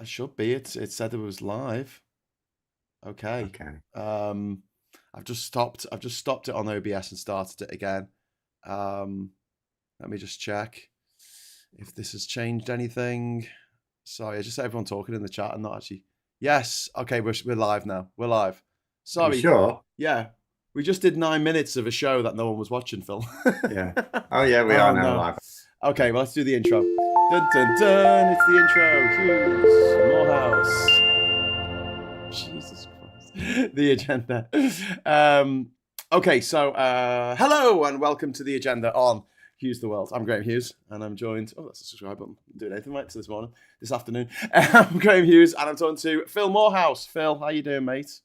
I should be. It said it was live. Okay. Okay. I've just stopped it on OBS and started it again. Let me just check if this has changed anything. Sorry, I just said everyone talking in the chat and not actually. Yes. Okay, we're live now. We're live. Sorry. You sure? Yeah. We just did 9 minutes of a show that no one was watching, Phil. Yeah. Oh yeah, we are now live. Okay, well, let's do the intro. Dun dun dun! It's the intro. Hughes, Moorhouse. Jesus Christ. The agenda. Okay, so hello and welcome to the agenda on Hughes the World. I'm Graham Hughes and I'm joined. Oh, that's a subscribe button. I'm doing anything right to this afternoon. I'm Graham Hughes and I'm talking to Phil Moorhouse. Phil, how you doing, mate?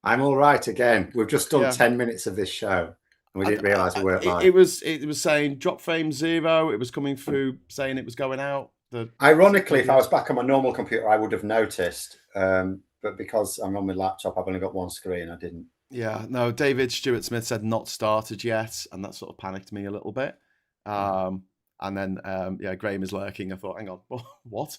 I'm all right again. We've just done 10 minutes of this show. And we didn't realise we weren't live. It was saying drop frame 0. It was coming through saying it was going out. Ironically, if I was back on my normal computer, I would have noticed. But because I'm on my laptop, I've only got one screen. I didn't. Yeah, no. David Stewart Smith said not started yet, and that sort of panicked me a little bit. And then, Graham is lurking. I thought, hang on, what?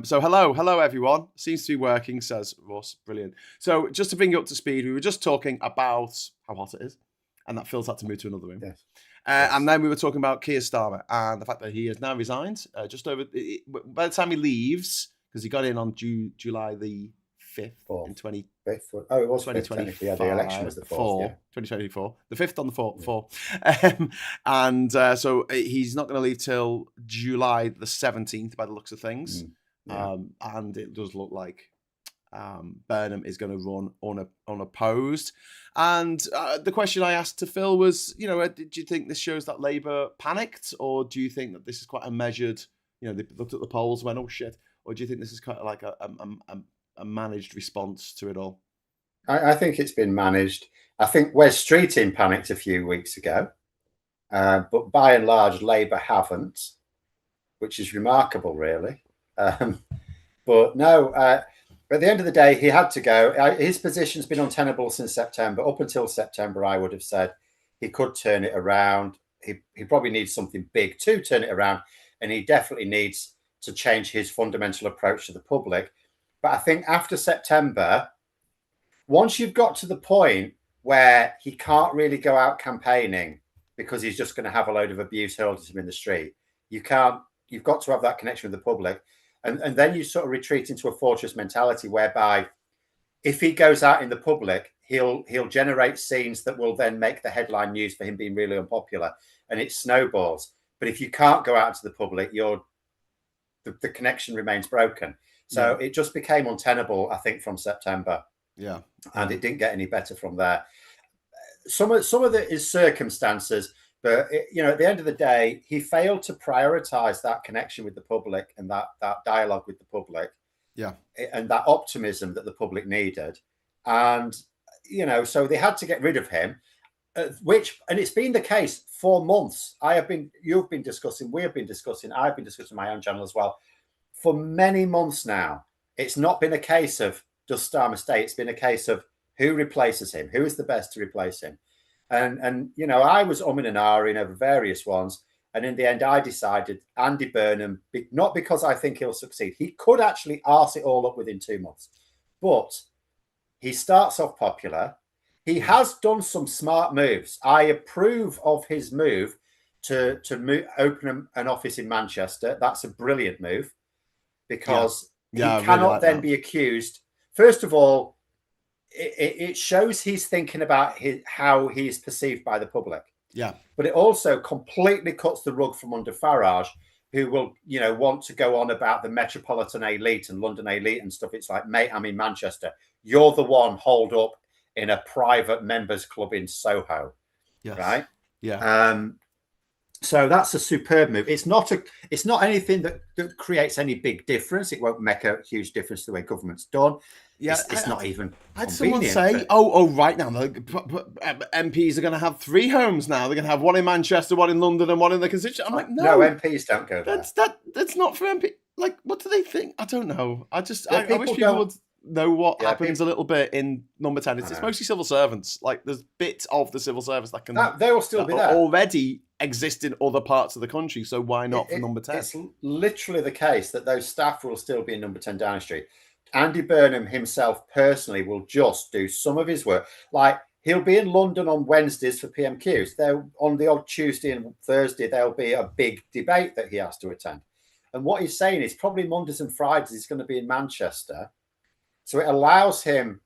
So hello everyone. Seems to be working, says Ross. Brilliant. So just to bring you up to speed, we were just talking about how hot it is, and that Phil's had to move to another room. Yes. And then we were talking about Keir Starmer and the fact that he has now resigned. By the time he leaves, because he got in on July the 5th in 20. It was 2024. Yeah, the election was the 4th. Yeah. 2024. The 5th on the 4th. So he's not going to leave till July the 17th by the looks of things. And it does look like Burnham is going to run unopposed. And the question I asked to Phil was, do you think this shows that Labour panicked, or do you think that this is quite a measured, they looked at the polls and went, oh shit, or do you think this is kind of like a managed response to it all? I think it's been managed. I think Wes Streeting panicked a few weeks ago, but by and large, Labour haven't, which is remarkable, really. But no, at the end of the day, he had to go. His position's been untenable since September. Up until September, I would have said he could turn it around. He probably needs something big to turn it around, and he definitely needs to change his fundamental approach to the public. But I think after September, once you've got to the point where he can't really go out campaigning because he's just going to have a load of abuse hurled at him in the street, you've got to have that connection with the public. And then you sort of retreat into a fortress mentality whereby if he goes out in the public, he'll generate scenes that will then make the headline news for him being really unpopular, and it snowballs. But if you can't go out into the public, the connection remains broken. So it just became untenable, I think, from September. Yeah. And it didn't get any better from there. Some of it is circumstances, but at the end of the day, he failed to prioritize that connection with the public and that dialogue with the public. Yeah. And that optimism that the public needed. And, so they had to get rid of him, and it's been the case for months. I've been discussing my own channel as well, for many months now. It's not been a case of does Starmer stay? It's been a case of who replaces him, who is the best to replace him. And I was umming and ahhing over various ones. And in the end, I decided Andy Burnham, not because I think he'll succeed. He could actually arse it all up within 2 months. But he starts off popular. He has done some smart moves. I approve of his move to open an office in Manchester. That's a brilliant move, because he cannot then be accused. First of all, it shows he's thinking about how he is perceived by the public. Yeah. But it also completely cuts the rug from under Farage, who will, want to go on about the metropolitan elite and London elite and stuff. It's like, mate, I'm in Manchester. You're the one holed up in a private members club in Soho. Yes. Right? Yeah. So that's a superb move. It's not anything that creates any big difference. It won't make a huge difference to the way government's done. Yeah, it's not even. I had someone say, right now, MPs are going to have 3 homes now. They're going to have one in Manchester, one in London, and one in the constituency. I'm like, no, MPs don't go there. That's not for MP. Like, what do they think? I don't know. I wish people would know what happens a little bit in number 10. It's mostly civil servants. Like, there's bits of the civil service that can they will still be there already exist in other parts of the country. So why not for number 10? It's literally the case that those staff will still be in number 10 Downing Street. Andy Burnham himself personally will just do some of his work. Like, he'll be in London on Wednesdays for PMQs. On the odd Tuesday and Thursday, there'll be a big debate that he has to attend. And what he's saying is probably Mondays and Fridays he's going to be in Manchester. So it allows him,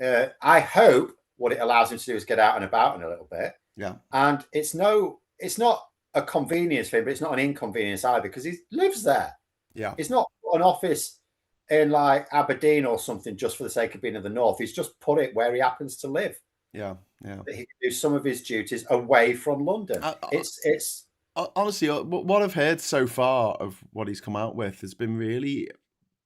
I hope what it allows him to do is get out and about in a little bit. Yeah. And it's not a convenience for him, but it's not an inconvenience either, because he lives there. Yeah. It's not an office in like Aberdeen or something just for the sake of being in the north. He's just put it where he happens to live. Yeah, yeah. That he can do some of his duties away from London. It's honestly, what I've heard so far of what he's come out with has been really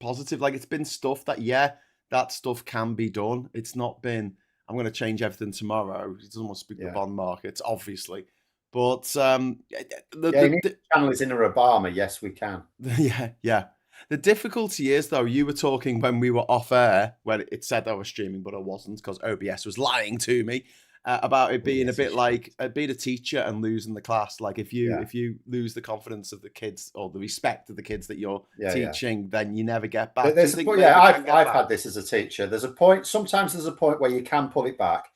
positive. Like, it's been stuff that stuff can be done. It's not been, I'm going to change everything tomorrow. He doesn't want to speak the bond markets, obviously. But the channel is in a Obama. Yes, we can. Yeah. The difficulty is, though, you were talking when we were off air, when it said I was streaming, but I wasn't because OBS was lying to me about it being a bit like being a teacher and losing the class. Like, if you lose the confidence of the kids or the respect of the kids that you're teaching, then you never get back. I've had this as a teacher. There's a point. Sometimes there's a point where you can pull it back.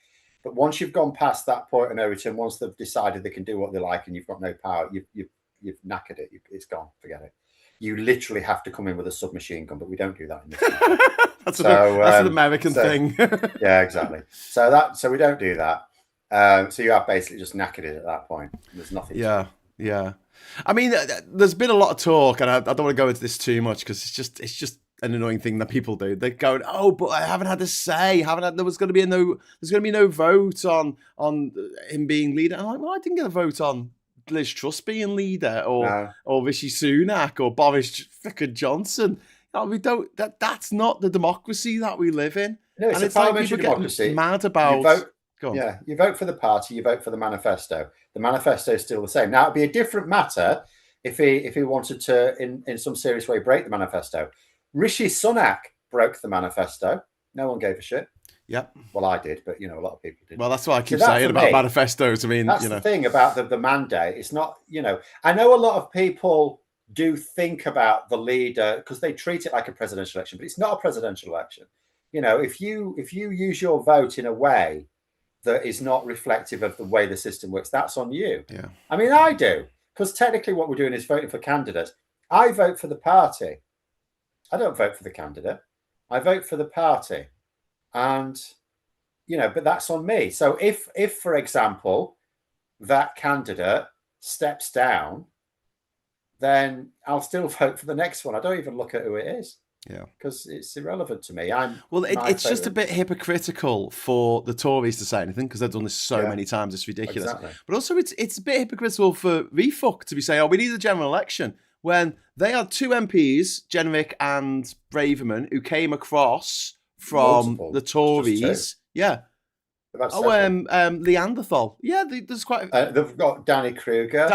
But once you've gone past that point of no return, once they've decided they can do what they like and you've got no power, you've knackered it. It's gone. Forget it. You literally have to come in with a submachine gun, but we don't do that in this country. That's an American thing. Yeah, exactly. So we don't do that. So you are basically just knackered it at that point. There's nothing. Yeah. I mean, there's been a lot of talk, and I don't want to go into this too much because it's just an annoying thing that people do. They're going, oh, but I haven't had a say. There's going to be no vote on him being leader. I'm like, well, I didn't get a vote on Liz Truss being leader or Rishi Sunak or Boris frickin' Johnson. No, we don't. That's not the democracy that we live in. No, it's a parliamentary democracy. Mad about. You vote for the party. You vote for the manifesto. The manifesto is still the same. Now, it'd be a different matter if he wanted to, in some serious way, break the manifesto. Rishi Sunak broke the manifesto. No one gave a shit. Yep. Well, I did, but a lot of people didn't. Well, that's what I keep saying about manifestos. I mean, that's the thing about the mandate. It's not, I know a lot of people do think about the leader because they treat it like a presidential election, but it's not a presidential election. If you use your vote in a way that is not reflective of the way the system works, that's on you. Yeah. I mean, I do, because technically what we're doing is voting for candidates. I vote for the party. I don't vote for the candidate. I vote for the party. And, but that's on me. So if, for example, that candidate steps down, then I'll still vote for the next one. I don't even look at who it is. Yeah. Because it's irrelevant to me. It's just a bit hypocritical for the Tories to say anything because they've done this so many times. It's ridiculous. Exactly. But also it's a bit hypocritical for RefUK to be saying, oh, we need a general election when they had two MPs, Jenrick and Braverman, who came across from the Tories. Yeah. Neanderthal. Yeah, there's quite. They've got Danny Kruger.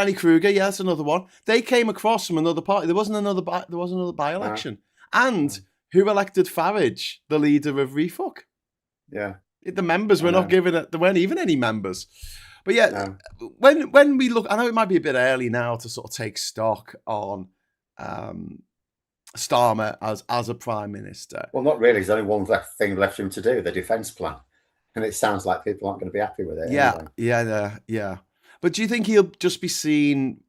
Yeah, that's another one. They came across from another party. There wasn't another by-election. And who elected Farage, the leader of RefUK? Yeah. The members were not given it. There weren't even any members. But yeah, when we look, I know it might be a bit early now to sort of take stock on Starmer as a prime minister. Well, not really. There's only one thing left for him to do: the defence plan, and it sounds like people aren't going to be happy with it. Yeah. But do you think he'll just be seen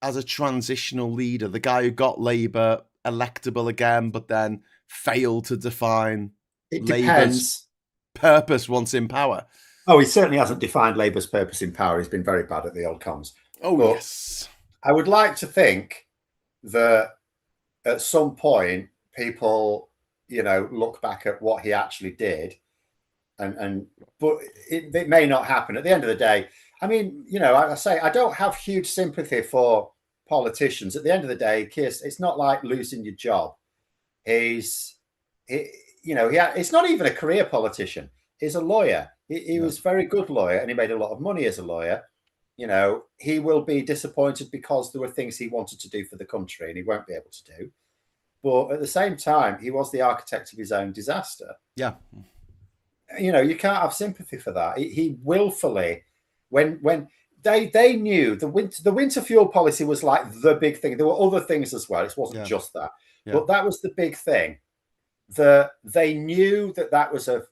as a transitional leader, the guy who got Labour electable again, but then failed to define Labour's purpose once in power? Oh, he certainly hasn't defined Labour's purpose in power. He's been very bad at the old comms. Oh, yes. I would like to think that at some point people, look back at what he actually did, but it may not happen. At the end of the day, I mean, I say I don't have huge sympathy for politicians. At the end of the day, it's not like losing your job. It's not even a career politician. He's a lawyer. He was a very good lawyer, and he made a lot of money as a lawyer. He will be disappointed because there were things he wanted to do for the country and he won't be able to do. But at the same time, he was the architect of his own disaster. Yeah. You can't have sympathy for that. He willfully, when they knew the winter fuel policy was like the big thing. There were other things as well. It wasn't just that, but that was the big thing. They knew that was a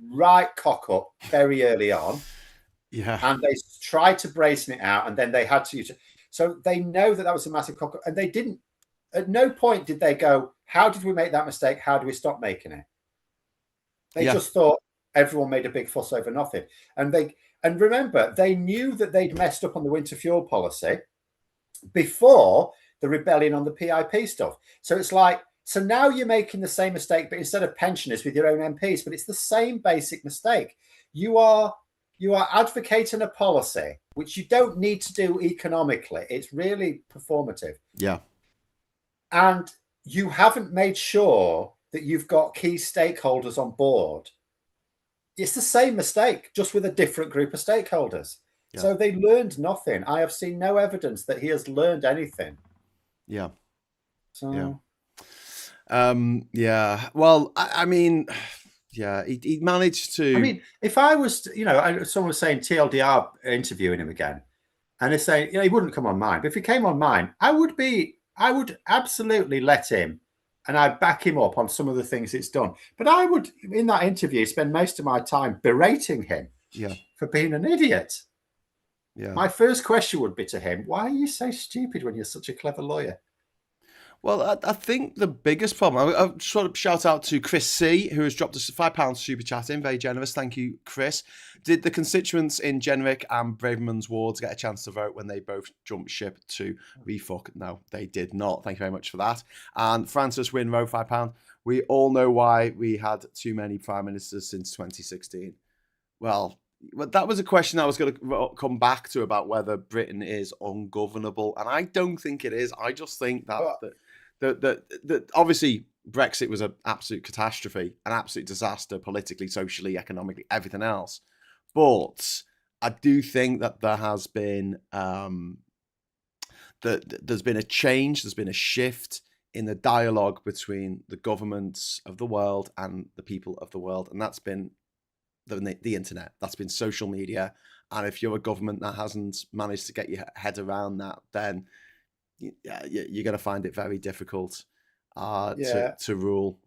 right cock up very early on. Yeah. And they tried to brazen it out, and then they had to use it. So they know that was a massive cock up, and they didn't. At no point did they go, "How did we make that mistake? How do we stop making it?" They just thought everyone made a big fuss over nothing. And remember, they knew that they'd messed up on the winter fuel policy before the rebellion on the PIP stuff. So it's like, so now you're making the same mistake, but instead of pensioners with your own MPs, but it's the same basic mistake. You are advocating a policy which you don't need to do economically. It's really performative. Yeah. And you haven't made sure that you've got key stakeholders on board. It's the same mistake, just with a different group of stakeholders. Yeah. So they learned nothing. I have seen no evidence that he has learned anything. Yeah. So. Yeah. Well, I mean, yeah, he managed to. I mean, if I was, someone was saying TLDR interviewing him again, and they're saying, he wouldn't come on mine. But if he came on mine, I would absolutely let him, and I'd back him up on some of the things it's done. But I would, in that interview, spend most of my time berating him for being an idiot. Yeah. My first question would be to him, why are you so stupid when you're such a clever lawyer? Well, I think the biggest problem, I just want to shout out to Chris C, who has dropped us £5 super chat in. Very generous. Thank you, Chris. Did the constituents in Jenrick and Braverman's wards get a chance to vote when they both jumped ship to RefUK? No, they did not. Thank you very much for that. And Francis Winrow, £5. We all know why we had too many prime ministers since 2016. Well, that was a question I was going to come back to about whether Britain is ungovernable. And I don't think it is. I just think that obviously Brexit was an absolute catastrophe, an absolute disaster politically, socially, economically, everything else. But I do think that there has been there's been a change, there's been a shift in the dialogue between the governments of the world and the people of the world, and that's been the internet, that's been social media. And if you're a government that hasn't managed to get your head around that, then you're going to find it very difficult to rule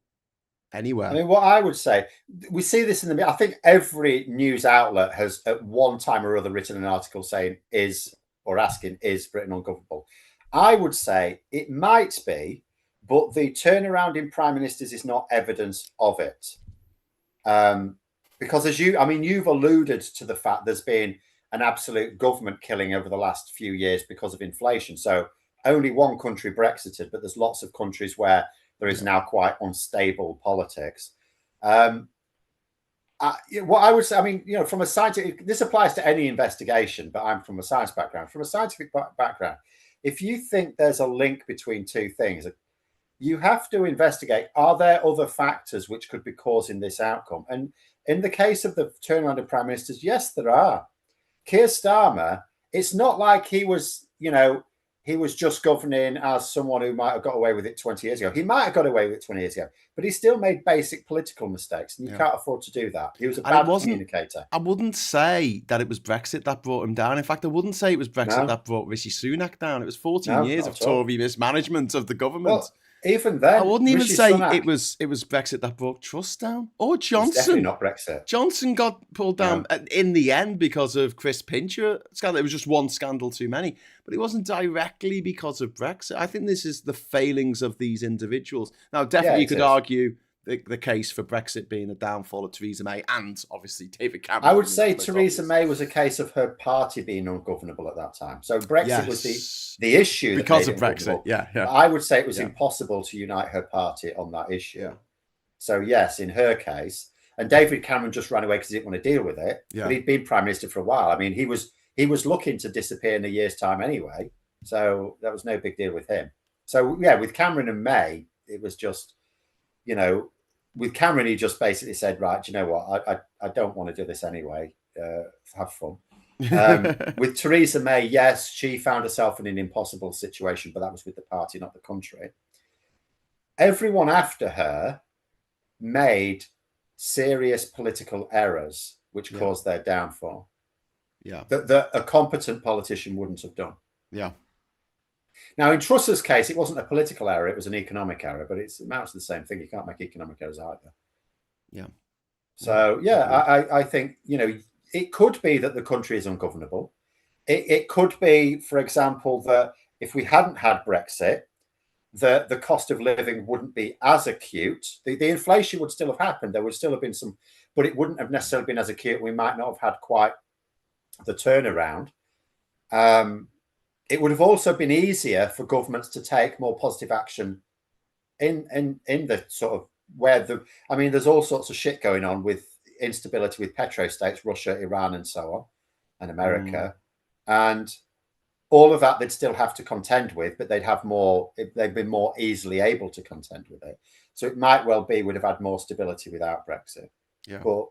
anywhere. I mean, what I would say, we see this in I think every news outlet has at one time or other written an article saying is Britain ungovernable? I would say it might be, but the turnaround in prime ministers is not evidence of it. Because you've alluded to the fact there's been an absolute government killing over the last few years because of inflation. So only one country Brexited, but there's lots of countries where there is now quite unstable politics. What I would say, from a scientific, this applies to any investigation, but I'm from a science background. From a scientific background, if you think there's a link between two things, you have to investigate, are there other factors which could be causing this outcome? And in the case of the turnaround of prime ministers, yes, there are. Keir Starmer, it's not like he was just governing as someone who might have got away with it 20 years ago. He might have got away with it 20 years ago, but he still made basic political mistakes, and you can't afford to do that. He was a bad communicator. I wouldn't say that it was Brexit that brought him down. In fact, I wouldn't say it was Brexit that brought Rishi Sunak down. It was 14 years of Tory mismanagement of the government. Well, even then, I wouldn't even say it was Brexit that brought Truss down, or Johnson. It's definitely not Brexit. Johnson got pulled down in the end because of Chris Pincher scandal. It was just one scandal too many, but it wasn't directly because of Brexit. I think this is the failings of these individuals. Now, definitely you could argue the case for Brexit being the downfall of Theresa May and obviously David Cameron. I would say Theresa May was a case of her party being ungovernable at that time. So Brexit was the issue because of Brexit. Yeah. But I would say it was impossible to unite her party on that issue. Yeah. So yes, in her case, and David Cameron just ran away because he didn't want to deal with it. Yeah. But he'd been prime minister for a while. I mean, he was looking to disappear in a year's time anyway. So that was no big deal with him. So yeah, with Cameron and May, it was just, with Cameron, he just basically said, right, do you know what? I don't want to do this anyway. Have fun. With Theresa May, yes, she found herself in an impossible situation, but that was with the party, not the country. Everyone after her made serious political errors, which caused their downfall. Yeah. that a competent politician wouldn't have done. Yeah. Now, in Truss's case, it wasn't a political error, it was an economic error, but it amounts to the same thing. You can't make economic errors either. Yeah. So, I think, it could be that the country is ungovernable. It could be, for example, that if we hadn't had Brexit, the cost of living wouldn't be as acute. The inflation would still have happened. There would still have been some, but it wouldn't have necessarily been as acute. We might not have had quite the turnaround. It would have also been easier for governments to take more positive action in the sort of there's all sorts of shit going on with instability with petrostates, Russia, Iran, and so on, and America. And all of that they'd still have to contend with, but they'd be more easily able to contend with it. So it might well be we'd have had more stability without Brexit. Yeah. But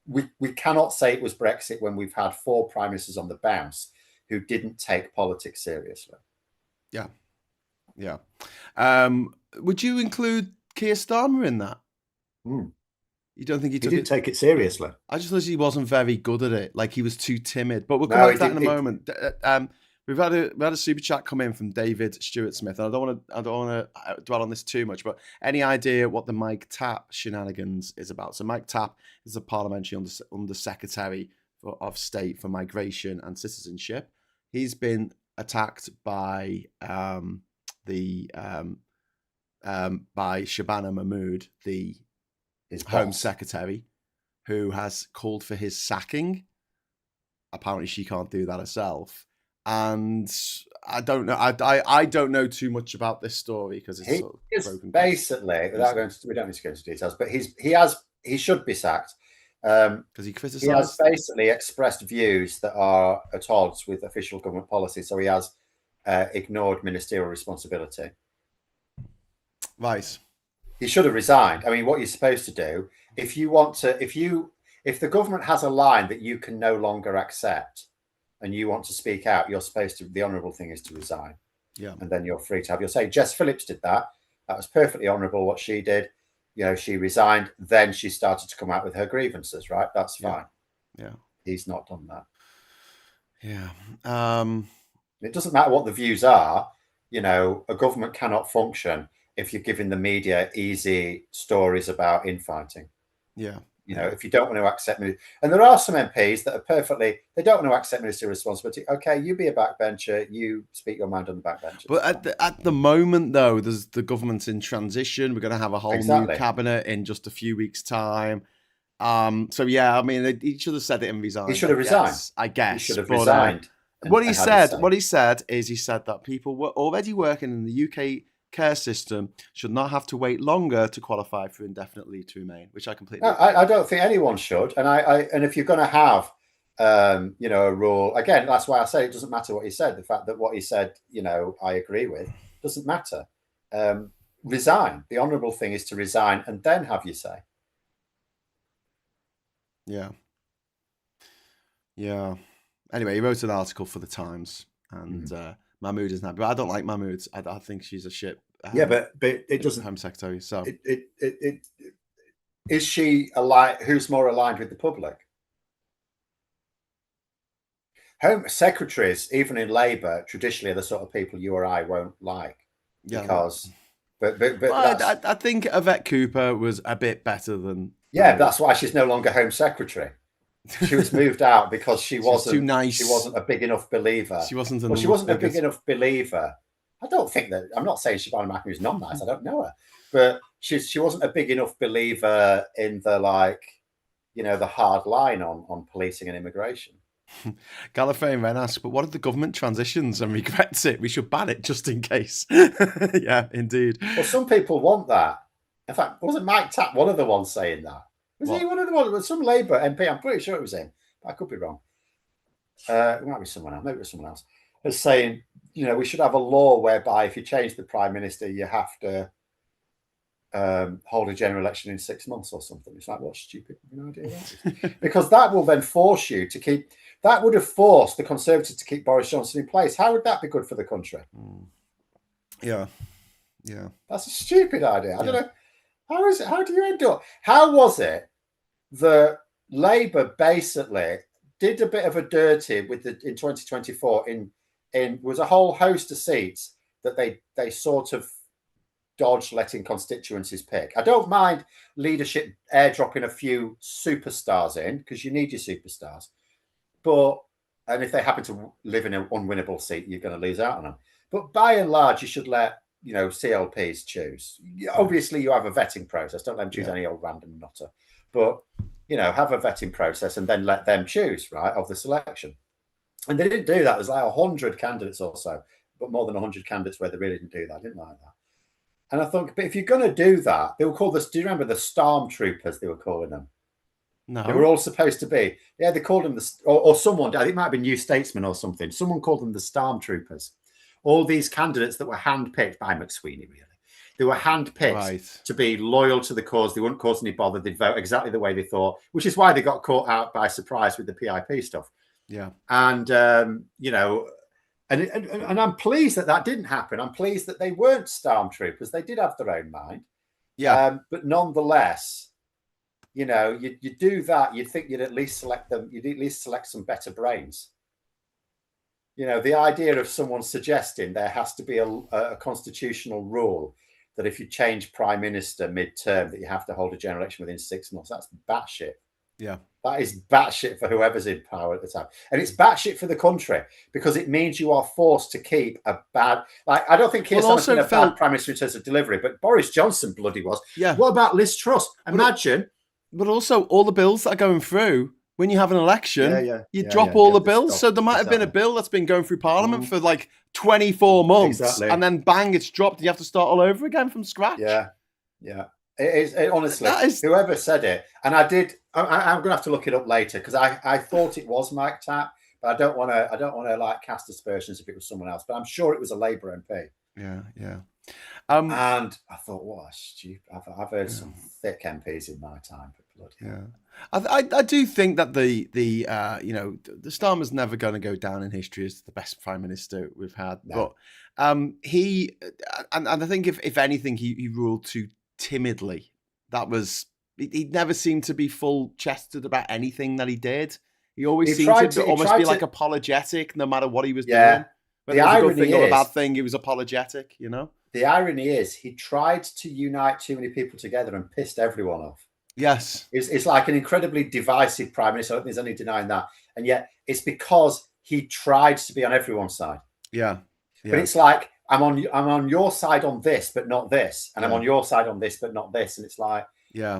we cannot say it was Brexit when we've had 4 prime ministers on the bounce who didn't take politics seriously. Yeah. Yeah. Would you include Keir Starmer in that? You don't think he didn't take it seriously? I just thought he wasn't very good at it. Like, he was too timid. But we'll come back to that in a moment. We've had a super chat come in from David Stewart Smith, and I don't want to dwell on this too much. But any idea what the Mike Tapp shenanigans is about? So Mike Tapp is a parliamentary under Secretary of State for Migration and Citizenship. He's been attacked by Shabana Mahmood, his Home Secretary, who has called for his sacking. Apparently, she can't do that herself. And I don't know. I don't know too much about this story because it's sort of broken. Basically, we don't need to go into details, but he should be sacked because he criticised. He has basically expressed views that are at odds with official government policy. So he has ignored ministerial responsibility. Right. He should have resigned. I mean, what you're supposed to do if the government has a line that you can no longer accept, and you want to speak out, the honourable thing is to resign. Yeah. And then you're free to have your say. Jess Phillips did that. That was perfectly honourable what she did. She resigned. Then she started to come out with her grievances, right? That's fine. Yeah. He's not done that. Yeah. It doesn't matter what the views are. A government cannot function if you're giving the media easy stories about infighting. Yeah. If you don't want to accept me, and there are some MPs that are they don't want to accept ministerial responsibility. Okay, you be a backbencher, you speak your mind on the backbench. But at the moment, though, there's the government's in transition. We're going to have a whole new cabinet in just a few weeks' time. So yeah, I mean, he should have said it and resigned. He should have resigned. I guess. He should have resigned. What he said is he said that people were already working in the UK care system should not have to wait longer to qualify for indefinite leave to remain, which I completely agree. I don't think anyone should. And if you're going to have a rule, again, that's why I say it doesn't matter what he said. The fact that what he said, I agree with, doesn't matter. Resign. The honourable thing is to resign and then have your say. Yeah. Anyway, he wrote an article for the Times, and Mahmood isn't happy. But I don't like Mahmood. I think she's a shit. But it doesn't. Home Secretary. So is she aligned? Who's more aligned with the public? Home secretaries, even in Labour, traditionally are the sort of people you or I won't like. Yeah. Because, I think Yvette Cooper was a bit better than. Yeah, that's why she's no longer Home Secretary. She was moved out because she wasn't too nice. She wasn't a big enough believer. She wasn't a big enough believer. I don't think that. I'm not saying Shabana Mahmood is not nice. I don't know her, but she wasn't a big enough believer in the the hard line on policing and immigration. Gallifreyan Wren asks, but what if the government transitions and regrets it? We should ban it just in case. Yeah, indeed. Well, some people want that. In fact, wasn't Mike Tapp one of the ones saying that? Was he one of the ones? Some Labour MP, I'm pretty sure it was him, but I could be wrong. It might be someone else. Maybe it was someone else. Was saying, we should have a law whereby if you change the Prime Minister, you have to hold a general election in 6 months or something. It's like, what stupid idea that is. Because that will then force you to keep. That would have forced the Conservatives to keep Boris Johnson in place. How would that be good for the country? Yeah. That's a stupid idea. I don't know. How is it? How do you end up? How was it that Labour basically did a bit of a dirty with in 2024 was a whole host of seats that they sort of dodged letting constituencies pick. I don't mind leadership airdropping a few superstars in, because you need your superstars. And if they happen to live in an unwinnable seat, you're going to lose out on them. But by and large, you should let CLPs choose. Obviously, you have a vetting process. Don't let them choose any old random nutter. But have a vetting process and then let them choose, right, of the selection. And they didn't do that. There's like 100 candidates or so, but more than 100 candidates where they really didn't do that. I didn't like that. And I thought, but if you're going to do that, they were called do you remember the Stormtroopers, they were calling them? No. They were all supposed to be. Yeah, they called them or someone, I think it might have been New Statesman or something. Someone called them the Stormtroopers. All these candidates that were handpicked by McSweeney, really. They were handpicked to be loyal to the cause. They wouldn't cause any bother. They'd vote exactly the way they thought, which is why they got caught out by surprise with the PIP stuff. Yeah. And, and I'm pleased that didn't happen. I'm pleased that they weren't Stormtroopers. They did have their own mind. Yeah. But nonetheless, you do that, you'd think you'd at least select them. You'd at least select some better brains. The idea of someone suggesting there has to be a constitutional rule that if you change prime minister mid-term, that you have to hold a general election within 6 months. That's batshit. Yeah. That is batshit for whoever's in power at the time. And it's batshit for the country, because it means you are forced to keep a bad... I don't think Keir Starmer's been a bad prime minister in terms of delivery, but Boris Johnson bloody was. Yeah. What about Liz Truss? Imagine... But also, all the bills that are going through, when you have an election, you drop all the bills. So there might have been a bill that's been going through Parliament for like 24 months, and then bang, it's dropped, and you have to start all over again from scratch. Yeah. It is honestly, whoever said it, and I'm going to have to look it up later, because I thought it was Mike Tapp, but I don't want to like cast aspersions if it was someone else, but I'm sure it was a Labour MP. Yeah. And I thought, what a stupid. I've heard some thick MPs in my time, but bloody hell. I do think that the Starmer's never going to go down in history as the best prime minister we've had. No. But he and I think if anything, he ruled too timidly. He never seemed to be full chested about anything that he did. He always seemed to almost be like apologetic, no matter what he was doing. Whether it was a good thing or a bad thing, he was apologetic. The irony is, he tried to unite too many people together and pissed everyone off. Yes. It's like an incredibly divisive prime minister. I don't think there's any denying that. And yet it's because he tried to be on everyone's side. Yeah. But it's like, I'm on your side on this, but not this. And I'm on your side on this, but not this. And it's like,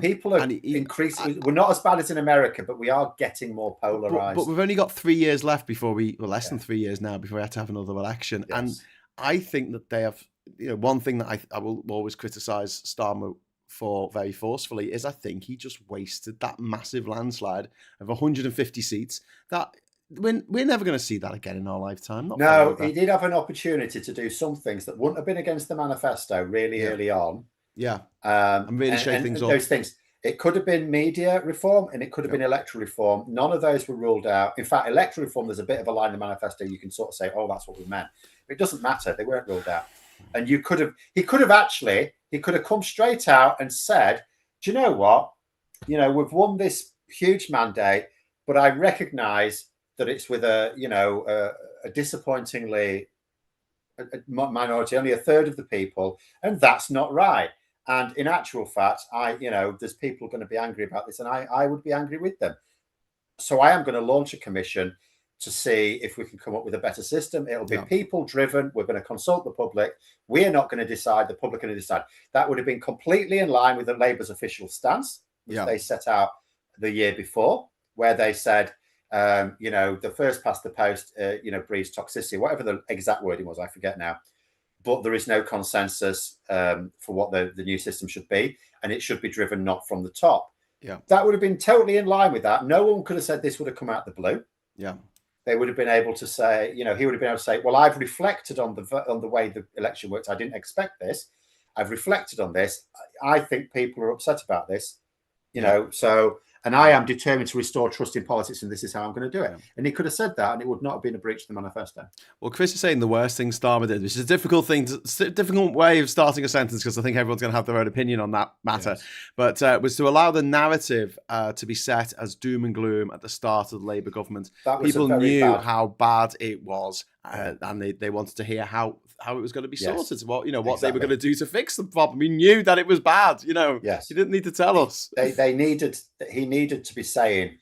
people are increasing. We're not as bad as in America, but we are getting more polarized. But we've only got 3 years left less than 3 years now before we have to have another election. Yes. And I think that they have, one thing that I will always criticize Starmer for very forcefully is I think he just wasted that massive landslide of 150 seats that we're never going to see that again in our lifetime. No, he did have an opportunity to do some things that wouldn't have been against the manifesto really early on. Yeah. And really shake things up. Those things. It could have been media reform and it could have been electoral reform. None of those were ruled out. In fact, electoral reform, there's a bit of a line in the manifesto. You can sort of say, oh, that's what we meant. But it doesn't matter. They weren't ruled out. And he could have come straight out and said, do you know what? We've won this huge mandate, but I recognise that it's with a disappointingly minority, only a third of the people, and that's not right. And in actual fact, there's people going to be angry about this, and I would be angry with them. So I am going to launch a commission to see if we can come up with a better system. It'll be people driven. We're going to consult the public. We're not going to decide. The public are going to decide. That would have been completely in line with the Labour's official stance, which they set out the year before, where they said, the first past the post, breeds toxicity, whatever the exact wording was, I forget now. But there is no consensus for what the new system should be, and it should be driven not from the top. Yeah, that would have been totally in line with that. No one could have said this would have come out the blue. Yeah, they would have been able to say, he would have been able to say, well, I've reflected on the way the election worked. I didn't expect this. I've reflected on this. I think people are upset about this. So And I am determined to restore trust in politics, and this is how I'm going to do it. And he could have said that, and it would not have been a breach of the manifesto. Well, Chris is saying the worst thing Starmer did, which is a difficult way of starting a sentence, because I think everyone's going to have their own opinion on that matter. Yes. But was to allow the narrative to be set as doom and gloom at the start of the Labour government. People knew how bad it was, and they wanted to hear how it was going to be sorted. What they were going to do to fix the problem. We knew that it was bad. Yes. He didn't need to tell us. He needed to be saying,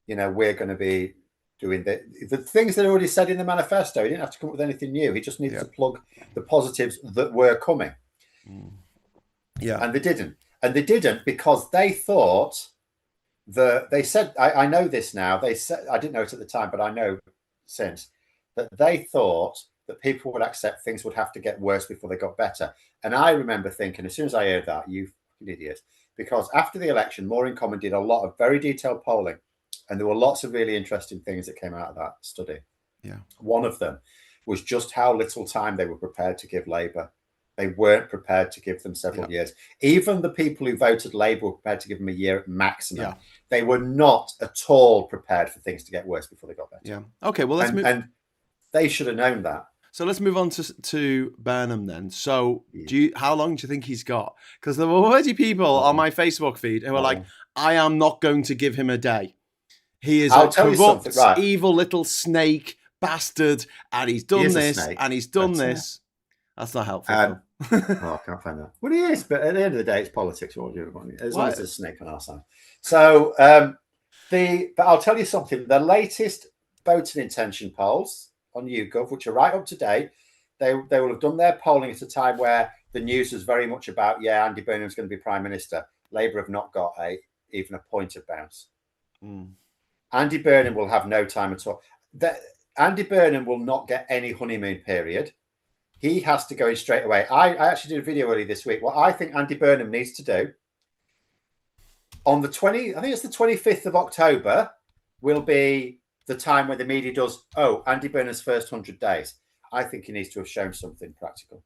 we're going to be doing the things that are already said in the manifesto. He didn't have to come up with anything new. He just needed to plug the positives that were coming. Yeah. And they didn't. And they didn't because they thought they said, I know this now. They said, I didn't know it at the time, but I know since, that they thought that people would accept things would have to get worse before they got better. And I remember thinking, as soon as I heard that, you fucking idiots, because after the election, More in Common did a lot of very detailed polling, and there were lots of really interesting things that came out of that study. Yeah. One of them was just how little time they were prepared to give Labour. They weren't prepared to give them several years. Even the people who voted Labour were prepared to give them a year maximum. Yeah. They were not at all prepared for things to get worse before they got better. Yeah. Okay, well, let's move. And they should have known that. So let's move on to Burnham then. So how long do you think he's got? Because there were already people on my Facebook feed who are like, I am not going to give him a day. He is a corrupt, evil little snake bastard, and he's done this, and he's done this. That's not helpful. I can't find that. Well, he is, but at the end of the day, it's politics. As long as there's a snake on our side. So, but I'll tell you something. The latest voting intention polls on YouGov, which are right up to date, they will have done their polling at a time where the news was very much about, Andy Burnham's going to be Prime Minister. Labour have not got even a point of bounce. Andy Burnham will have no time at all. Andy Burnham will not get any honeymoon period. He has to go in straight away. I actually did a video earlier this week. What I think Andy Burnham needs to do on the 25th of October will be the time where the media does, Andy Burnham's first 100 days. I think he needs to have shown something practical.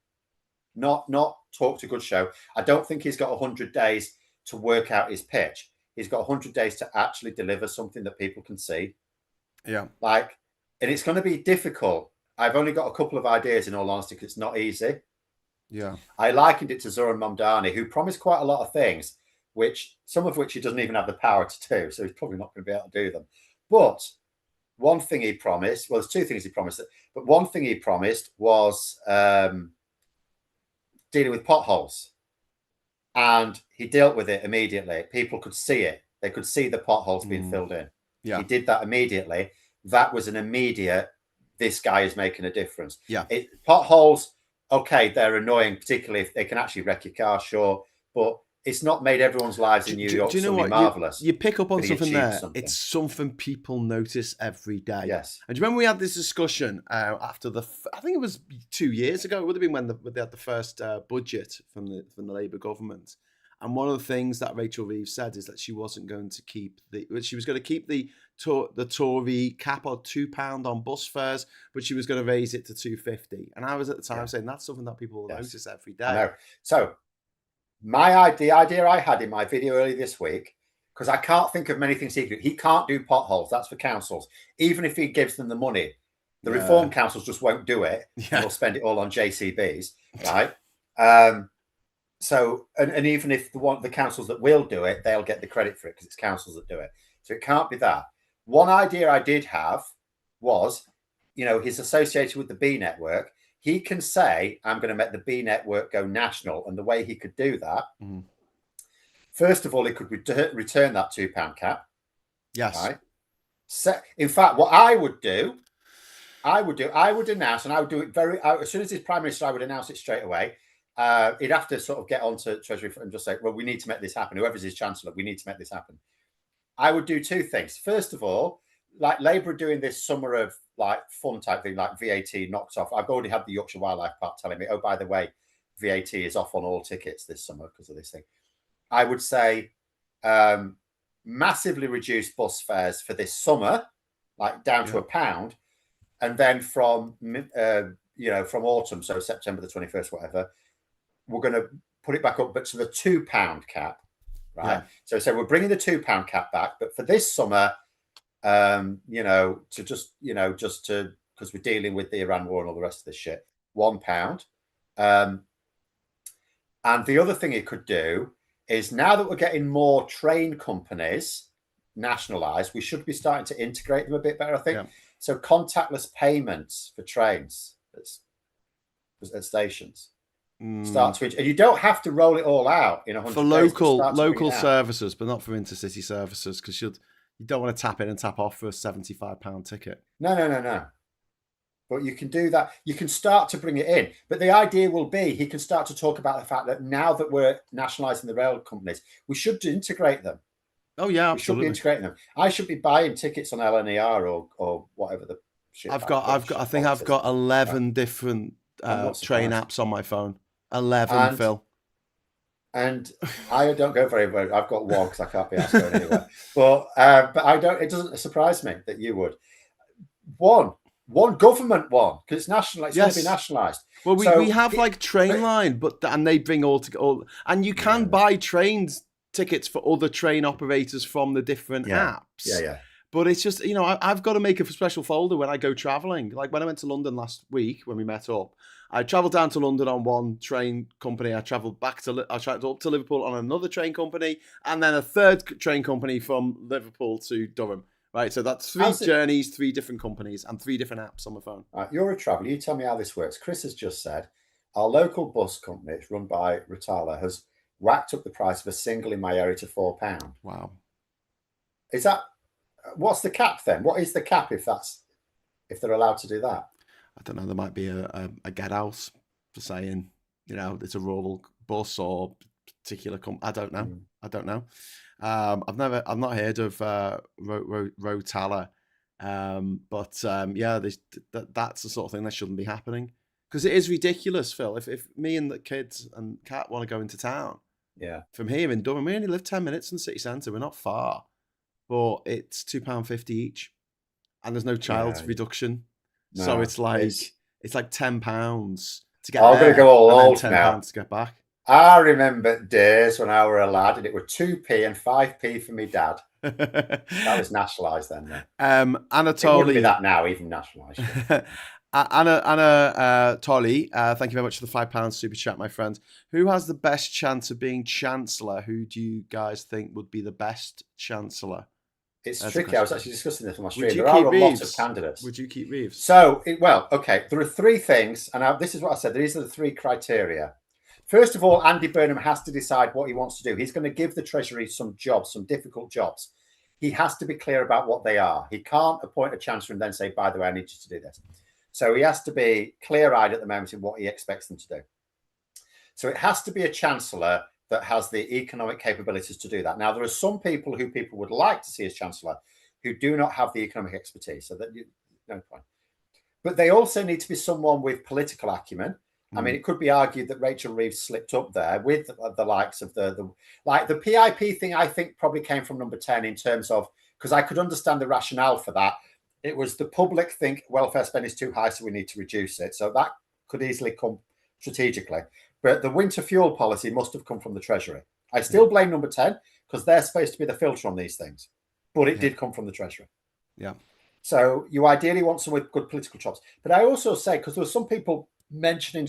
Not talked a good show. I don't think he's got 100 days to work out his pitch. He's got 100 days to actually deliver something that people can see. Yeah. And it's going to be difficult. I've only got a couple of ideas, in all honesty, because it's not easy. Yeah. I likened it to Zoran Mamdani, who promised quite a lot of things, some of which he doesn't even have the power to do. So he's probably not going to be able to do them. But one thing he promised, there's two things he promised, but one thing he promised was dealing with potholes. And he dealt with it immediately. People could see it. They could see the potholes being filled in. Yeah. He did that immediately. That was an immediate, this guy is making a difference. Yeah. Potholes, they're annoying, particularly if they can actually wreck your car, sure. But it's not made everyone's lives in New York suddenly marvellous. You pick up on something there. It's something people notice every day. Yes. And do you remember we had this discussion after I think it was 2 years ago. It would have been when they had the first budget from the Labour government. And one of the things that Rachel Reeves said is that she wasn't going to keep she was going to keep the Tory cap of £2 on bus fares, but she was going to raise it to £2.50. And I was at the time saying that's something that people will notice every day. I know. So the idea I had in my video earlier this week, because I can't think of many things he could do. He can't do potholes. That's for councils. Even if he gives them the money, the reform councils just won't do it. Yeah. They'll spend it all on JCBs, right? So, and even if the councils that will do it, they'll get the credit for it because it's councils that do it. So it can't be that. One idea I did have was, he's associated with the B network. He can say, I'm going to make the B network go national. And the way he could do that, first of all, he could return that £2 cap. Yes. Right? In fact, what I would announce, and I would do it as soon as he's Prime Minister, I would announce it straight away. He'd have to sort of get onto Treasury and just say, well, we need to make this happen. Whoever's his Chancellor, we need to make this happen. I would do two things. First of all, like Labour are doing this summer of fun type thing, like VAT knocked off. I've already had the Yorkshire Wildlife Park telling me, by the way, VAT is off on all tickets this summer because of this thing. I would say massively reduce bus fares for this summer, down to £1. And then from autumn, so September the 21st, whatever, we're going to put it back up, but to the £2 cap. right? Yeah. So we're bringing the £2 cap back, but for this summer, to just to because we're dealing with the Iran war and all the rest of this shit, £1. And the other thing it could do is, now that we're getting more train companies nationalised, we should be starting to integrate them a bit better, I think. Yeah. So contactless payments for trains at stations. Start to, and you don't have to roll it all out in 100 for days, local services, but not for intercity services, because you don't want to tap in and tap off for a £75 ticket. No. But you can do that. You can start to bring it in. But the idea will be, he can start to talk about the fact that now that we're nationalising the rail companies, we should integrate them. Oh yeah, absolutely. We should be integrating them. I should be buying tickets on LNER or whatever the shit. I think I've got 11 different train apps on my phone. 11, Phil. And I don't go very well. I've got one because I can't be asked going anywhere. But I don't. It doesn't surprise me that you would. One government one, because it's national. It's going to be nationalised. Well, we have like Trainline, and they bring all and you can buy trains tickets for other train operators from the different apps. Yeah. But it's just, I've got to make a special folder when I go travelling. Like when I went to London last week when we met up, I travelled down to London on one train company. I travelled up to Liverpool on another train company, and then a third train company from Liverpool to Durham. Right, so that's 3 journeys, 3 different companies, and 3 different apps on my phone. Right, you're a traveller. You tell me how this works. Chris has just said our local bus company, it's run by Ritala, has whacked up the price of a single in my area to £4. Wow. Is that, what's the cap then? What is the cap if they're allowed to do that? I don't know. There might be a get out for saying, it's a rural bus or particular I don't know. I don't know. I've not heard of Rotala, but that's the sort of thing that shouldn't be happening, because it is ridiculous, Phil. If me and the kids and Kat want to go into town, from here in Durham, we only live 10 minutes from the city centre. We're not far, but it's £2.50 each, and there's no child reduction, so it's like £10 to get. I'm going to go all old now. £10 to get back. I remember days when I were a lad and it were 2p and 5p for me dad. That was nationalised then. Anatoly, it wouldn't be that now, even nationalised. Anna Tory, thank you very much for the £5 super chat, my friend. Who has the best chance of being Chancellor? Who do you guys think would be the best Chancellor? It's tricky. I was actually discussing this on my stream. There are a lot of candidates. Would you keep Reeves? So, okay, there are 3 things, and this is what I said. These are the 3 criteria. First of all, Andy Burnham has to decide what he wants to do. He's going to give the Treasury some jobs, some difficult jobs. He has to be clear about what they are. He can't appoint a Chancellor and then say, by the way, I need you to do this. So he has to be clear-eyed at the moment in what he expects them to do. So it has to be a Chancellor that has the economic capabilities to do that. Now, there are some people who people would like to see as Chancellor who do not have the economic expertise. So that no point. But they also need to be someone with political acumen. I mean, it could be argued that Rachel Reeves slipped up there with the likes of the PIP thing. I think probably came from number 10 in terms of, because I could understand the rationale for that. It was the public think welfare spend is too high, so we need to reduce it. So that could easily come strategically. But the winter fuel policy must have come from the Treasury. I still blame number 10 because they're supposed to be the filter on these things. But it did come from the Treasury. Yeah. So you ideally want someone with good political chops. But I also say, because there were some people mentioning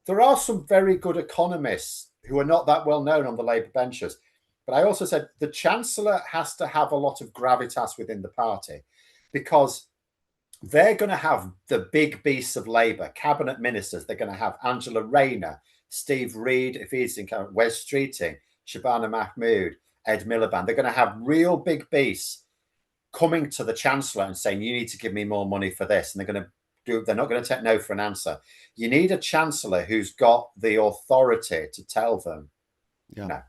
there are some very good economists who are not that well known on the Labour benches. But I also said the Chancellor has to have a lot of gravitas within the party, because they're going to have the big beasts of Labour, cabinet ministers. They're going to have Angela Rayner, Steve Reid, if he's in Wes Streeting, Shabana Mahmood, Ed Miliband. They're going to have real big beasts coming to the Chancellor and saying, you need to give me more money for this. And they're not going to take no for an answer. You need a Chancellor who's got the authority to tell them no.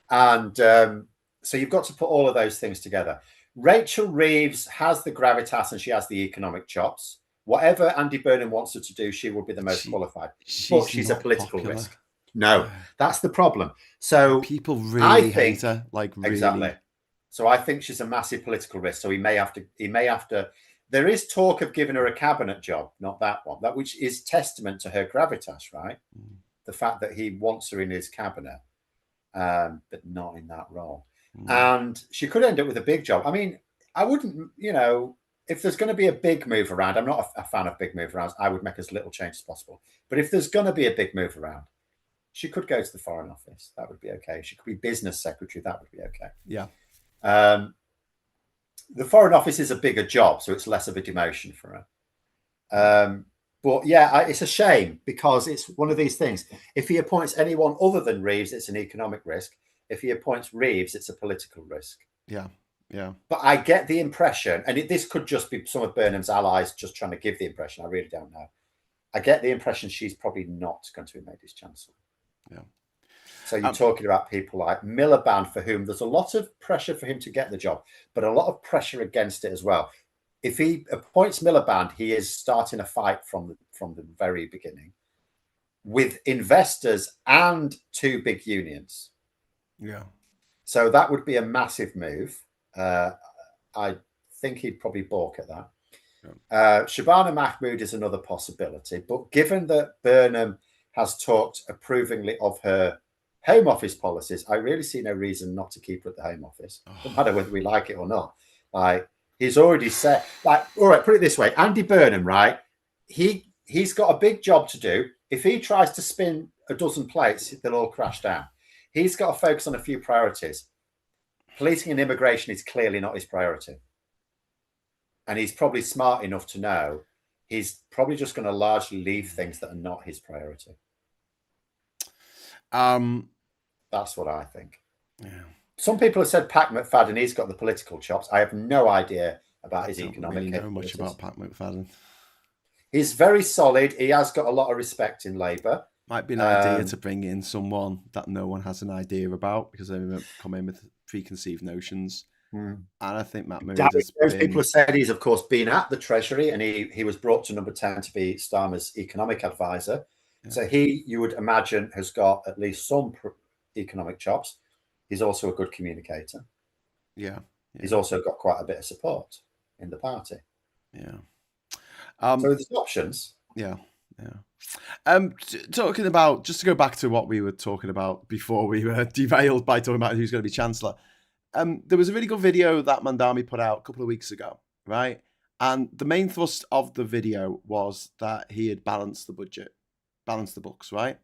And so you've got to put all of those things together. Rachel Reeves has the gravitas and she has the economic chops. Whatever Andy Burnham wants her to do, she will be the most qualified. But she's a political risk. No, that's the problem. So people really hate her, really. Exactly. So I think she's a massive political risk. So he may have to. There is talk of giving her a cabinet job, not that one. That which is testament to her gravitas, right? The fact that he wants her in his cabinet. but not in that role. And she could end up with a big job. I mean, I wouldn't, if there's going to be a big move around, I'm not a fan of big move arounds. I would make as little change as possible. But if there's going to be a big move around, she could go to the Foreign Office. That would be okay. She could be business secretary. That would be okay. Yeah. The Foreign Office is a bigger job, so it's less of a demotion for her. But yeah, it's a shame because it's one of these things. If he appoints anyone other than Reeves, it's an economic risk. If he appoints Reeves, it's a political risk. Yeah, yeah. But I get the impression, and this could just be some of Burnham's allies just trying to give the impression. I really don't know. I get the impression she's probably not going to be made as Chancellor. Yeah. So you're talking about people like Miliband, for whom there's a lot of pressure for him to get the job, but a lot of pressure against it as well. If he appoints Miliband, he is starting a fight from the very beginning with investors and two big unions. Yeah. So that would be a massive move. I think he'd probably balk at that. Yeah. Shabana Mahmood is another possibility, but given that Burnham has talked approvingly of her Home Office policies, I really see no reason not to keep her at the Home Office, no matter whether we like it or not. Like, he's already said, like, all right, put it this way, Andy Burnham, right? He's got a big job to do. If he tries to spin a dozen plates, they'll all crash down. He's got to focus on a few priorities. Policing and immigration is clearly not his priority. And he's probably smart enough to know he's probably just going to largely leave things that are not his priority. That's what I think. Yeah. Some people have said Pat McFadden, he's got the political chops. I have no idea about his economic capabilities. I don't know much about Pat McFadden. He's very solid. He has got a lot of respect in Labour. Might be an idea to bring in someone that no one has an idea about because they come in with preconceived notions. And I think Matt Moody people have said he's, of course, been at the Treasury and he was brought to number 10 to be Starmer's economic advisor. Yeah. So he, you would imagine, has got at least some economic chops. He's also a good communicator. Yeah. He's also got quite a bit of support in the party. Yeah. So there's options. Yeah. Yeah. Talking about, just to go back to what we were talking about before we were derailed by talking about who's going to be Chancellor. There was a really good video that Mandami put out a couple of weeks ago, right? And the main thrust of the video was that he had balanced the budget, balanced the books, right?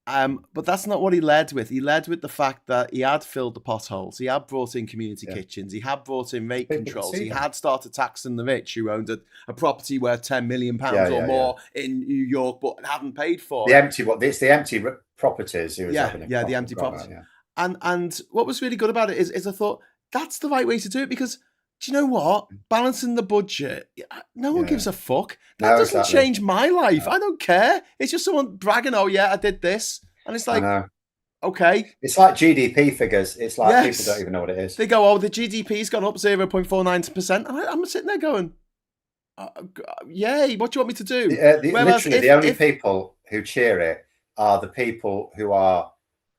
But that's not what he led with. He led with the fact that he had filled the potholes. He had brought in community kitchens. He had brought in rate controls. He had started taxing the rich who owned a property worth £10 million or more in New York, but hadn't paid for the empty. It's the empty properties. He was the empty property. And what was really good about it is I thought that's the right way to do it because do you know what? Balancing the budget, no one gives a fuck. That doesn't change my life. No. I don't care. It's just someone bragging, oh yeah, I did this. And it's like, okay. It's like GDP figures. It's like people don't even know what it is. They go, oh, the GDP's gone up 0.49%. And I'm sitting there going, yay, what do you want me to do? The only people who cheer it are the people who are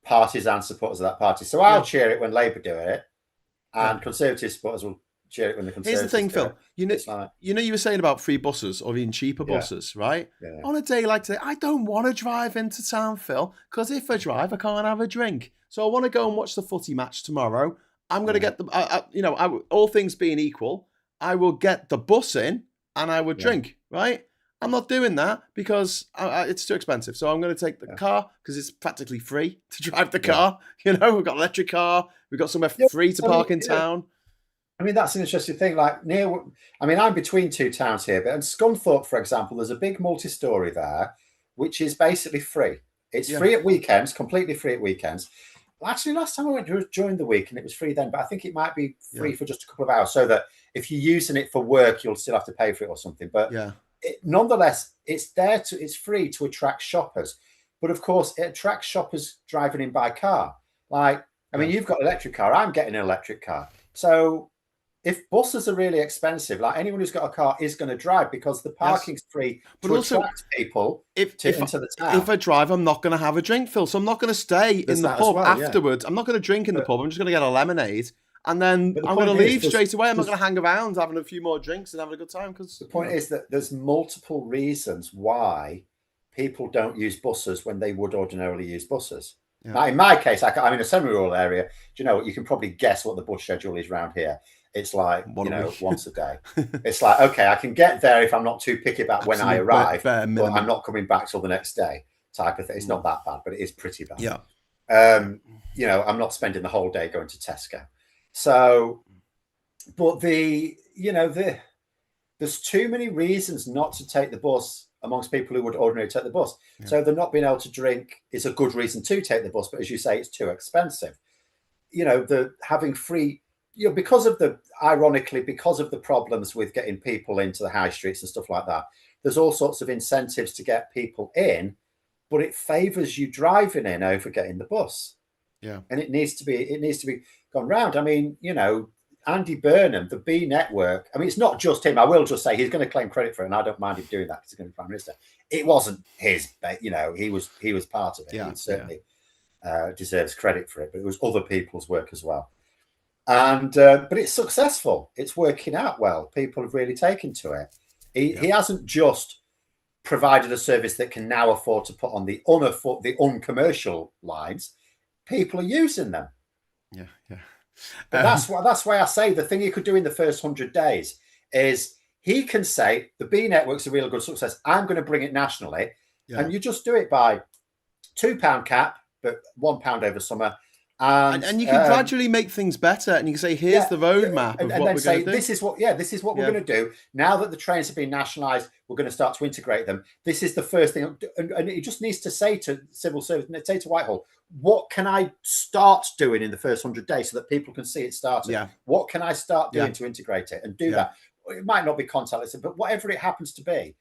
partisan supporters of that party. So I'll cheer it when Labour do it, and Conservative supporters will cheer it when the Conservatives. Here's the thing, Phil. You were saying about free buses or even cheaper buses, right? Yeah. On a day like today, I don't want to drive into town, Phil, because if I drive, I can't have a drink. So I want to go and watch the footy match tomorrow. I'm going to get all things being equal, I will get the bus in and I would drink, right? I'm not doing that because it's too expensive. So I'm going to take the car because it's practically free to drive the car. We've got an electric car. We've got somewhere free to park in town. I mean, that's an interesting thing. Like I'm between two towns here, but in Scunthorpe, for example, there's a big multi-story there, which is basically free. It's free at weekends, completely free at weekends. Well, actually, last time I went during the week and it was free then, but I think it might be free for just a couple of hours so that if you're using it for work, you'll still have to pay for it or something. But nonetheless, it's free to attract shoppers. But of course, it attracts shoppers driving in by car. Mean, you've got an electric car. I'm getting an electric car. So if buses are really expensive, like anyone who's got a car is going to drive because the parking's free to attract people into the town. If I drive, I'm not going to have a drink, Phil. So I'm not going to stay in the pub afterwards. I'm not going to drink in the pub. I'm just going to get a lemonade. And then I'm going to leave straight away. I'm not going to hang around having a few more drinks and having a good time. Because the point is that there's multiple reasons why people don't use buses when they would ordinarily use buses. Yeah. Now, in my case, I'm in a semi-rural area. Do you know what? You can probably guess what the bus schedule is around here. It's like, once a day. It's like, okay, I can get there if I'm not too picky about when I arrive, but I'm not coming back till the next day type of thing. It's not that bad, but it is pretty bad. Yeah. I'm not spending the whole day going to Tesco. So, but there's too many reasons not to take the bus amongst people who would ordinarily take the bus. Yeah. So the not being able to drink is a good reason to take the bus, but as you say, it's too expensive. The having free, because of the problems with getting people into the high streets and stuff like that, there's all sorts of incentives to get people in, but it favours you driving in over getting the bus. Yeah. And it needs to be gone round. I mean, Andy Burnham, the B Network. I mean, it's not just him. I will just say he's going to claim credit for it, and I don't mind him doing that because he's going to be Prime Minister. It wasn't his, but he was part of it. Yeah, he certainly deserves credit for it, but it was other people's work as well. And but it's successful. It's working out well. People have really taken to it. He hasn't just provided a service that can now afford to put on the uncommercial lines. People are using them. Yeah. But that's why I say the thing he could do in the first 100 days is he can say the B Network's a real good success. I'm going to bring it nationally, and you just do it by £2 cap, but £1 over summer. And you can gradually make things better, and you can say, "Here's the roadmap of what we're going to do." This is what we're going to do. Now that the trains have been nationalised, we're going to start to integrate them. This is the first thing, and it just needs to say to civil service, say to Whitehall, what can I start doing in the first 100 days so that people can see it starting? Yeah. What can I start doing to integrate it and do that? It might not be contactless, but whatever it happens to be,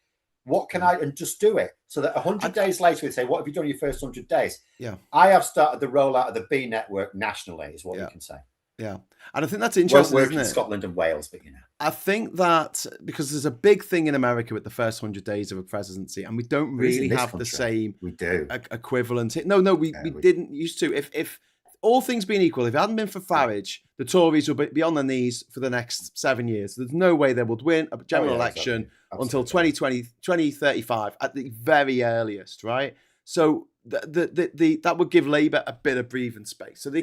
what can I, and just do it so that 100 days later we say, what have you done in your first 100 days? Yeah. I have started the rollout of the B Network nationally, is what we can say. Yeah. And I think that's interesting, won't work isn't in it? Scotland and Wales, but I think that because there's a big thing in America with the first 100 days of a presidency, and we don't really have the same equivalent. No, we didn't used to. If all things being equal, if it hadn't been for Farage, the Tories would be on their knees for the next 7 years. There's no way they would win a general election until 2035 at the very earliest, right? So that would give Labour a bit of breathing space. So they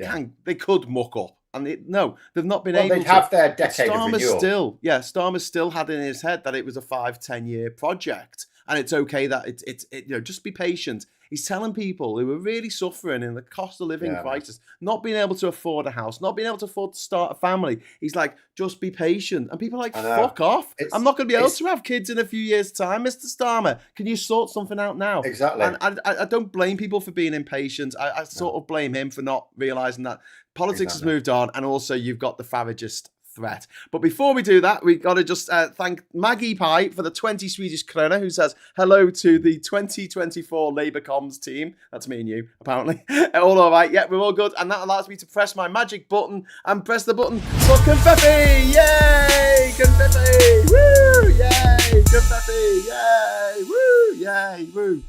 could muck up. And they've not been able to. They'd have their decade of renewal. Starmer still had in his head that it was a 5-10 year project. And it's okay that it's just be patient. He's telling people who are really suffering in the cost of living crisis, not being able to afford a house, not being able to afford to start a family. He's like, just be patient. And people are like, fuck off. I'm not going to be able to have kids in a few years' time. Mr. Starmer, can you sort something out now? Exactly. And I don't blame people for being impatient. I sort of blame him for not realising that politics has moved on. And also you've got the Faragist threat. But before we do that, we got to just thank Maggie Pye for the 20 Swedish krona, who says hello to the 2024 Labour comms team. That's me and you, apparently. All right, we're all good. And that allows me to press my magic button and press the button for confetti. Yay! Confetti! Woo! Yay! Confetti! Yay! Woo! Yay! Woo!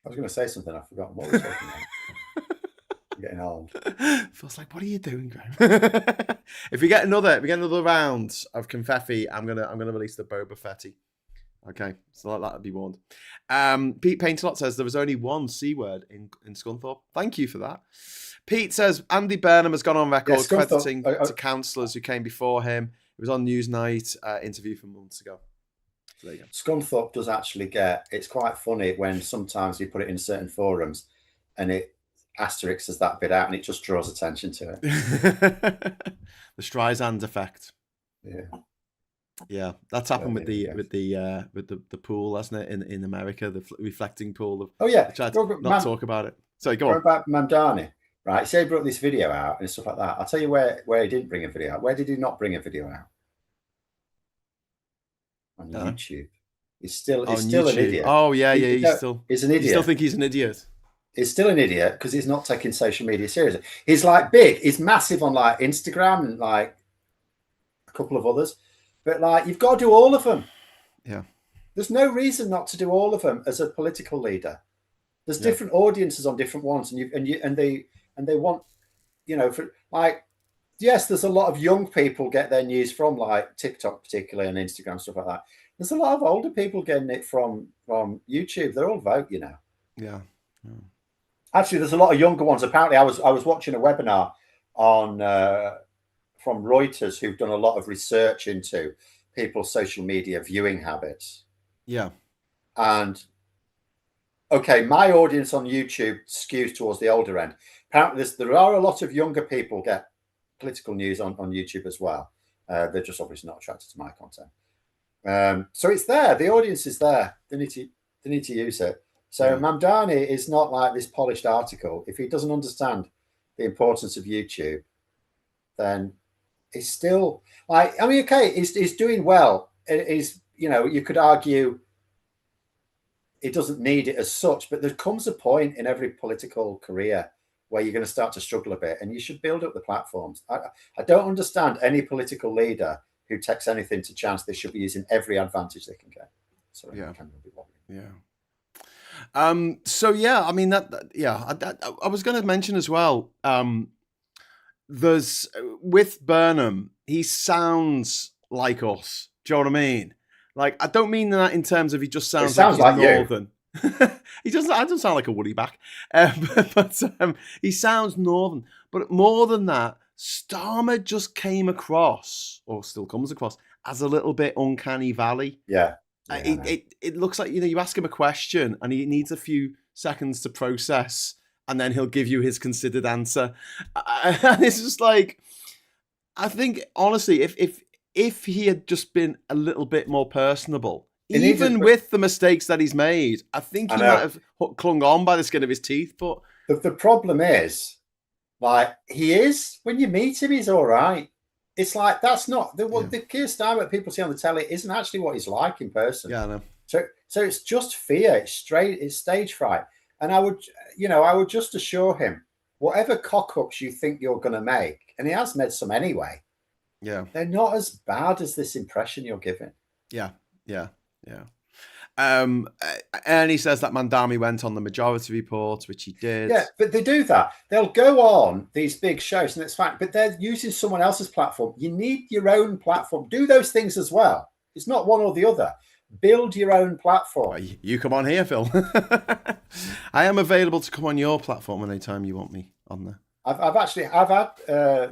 I was going to say something. I've forgotten what we were talking about. Getting old. Feels like, what are you doing, Graham? if we get another round of confetti, I'm gonna release the Boba Fetti. Okay, so that'll be warned. Pete Painterlot says there was only one C word in Scunthorpe. Thank you for that. Pete says Andy Burnham has gone on record crediting to councillors who came before him. It was on Newsnight interview from months ago. So there you go. Scunthorpe does actually it's quite funny when sometimes you put it in certain forums and it asterisk as that bit out and it just draws attention to it. The Streisand effect. Yeah, that's happened with the pool, hasn't it? In America, the reflecting pool. Talk about it. Sorry, go on. About Mamdani, right? So he brought this video out and stuff like that. I'll tell you where he didn't bring a video out. Where did he not bring a video out? On YouTube. He's still an idiot. Oh yeah. He's an idiot. You still think he's an idiot? He's still an idiot because he's not taking social media seriously. He's like big. He's massive on like Instagram and like a couple of others. But like you've got to do all of them. Yeah. There's no reason not to do all of them as a political leader. There's different audiences on different ones, and they want, for like, yes, there's a lot of young people get their news from like TikTok particularly and Instagram, stuff like that. There's a lot of older people getting it from YouTube. They're all vote, Yeah. Actually, there's a lot of younger ones. Apparently, I was watching a webinar on from Reuters, who've done a lot of research into people's social media viewing habits. Yeah. And okay, my audience on YouTube skews towards the older end. Apparently, there are a lot of younger people get political news on YouTube as well. They're just obviously not attracted to my content. So it's there. The audience is there. They need to use it. So yeah. Mamdani is not like this polished article. If he doesn't understand the importance of YouTube, then it's still like, I mean, okay, he's doing well. He's, you know, you could argue it doesn't need it as such, but there comes a point in every political career where you're going to start to struggle a bit, and you should build up the platforms. I don't understand any political leader who takes anything to chance. They should be using every advantage they can get. So yeah, yeah. So yeah, I mean I was going to mention as well. There's with Burnham, he sounds like us. Do you know what I mean? Like, I don't mean that in terms of he just sounds like northern. He doesn't. I don't sound like a woolly back, but he sounds northern. But more than that, Starmer just came across, or still comes across, as a little bit uncanny valley. Yeah. It looks like, you know, you ask him a question and he needs a few seconds to process, and then he'll give you his considered answer. And it's just like, I think honestly, if he had just been a little bit more personable, even with the mistakes that he's made, I think he might have clung on by the skin of his teeth. But the problem is, like, he is, when you meet him, he's all right. It's like, that's not the Keir Starmer people see on the telly isn't actually what he's like in person. Yeah, I know. So it's just fear. It's stage fright. And I would just assure him, whatever cock-ups you think you're going to make, and he has made some anyway. Yeah, they're not as bad as this impression you're giving. Yeah. And he says that Mandami went on the Majority Report, which he did. Yeah, but they do that. They'll go on these big shows, and it's fine, but they're using someone else's platform. You need your own platform. Do those things as well. It's not one or the other. Build your own platform. Well, you come on here, Phil. I am available to come on your platform anytime you want me on there. I've had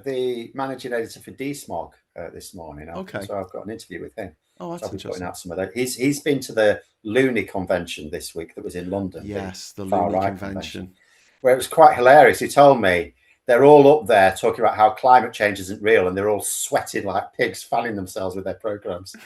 the managing editor for DSmog this morning. Okay. So I've got an interview with him. Oh, that's interesting. Putting out some of that. He's been to the Looney convention this week that was in London. Yes, the Looney convention. Where it was quite hilarious. He told me they're all up there talking about how climate change isn't real, and they're all sweating like pigs, fanning themselves with their programs.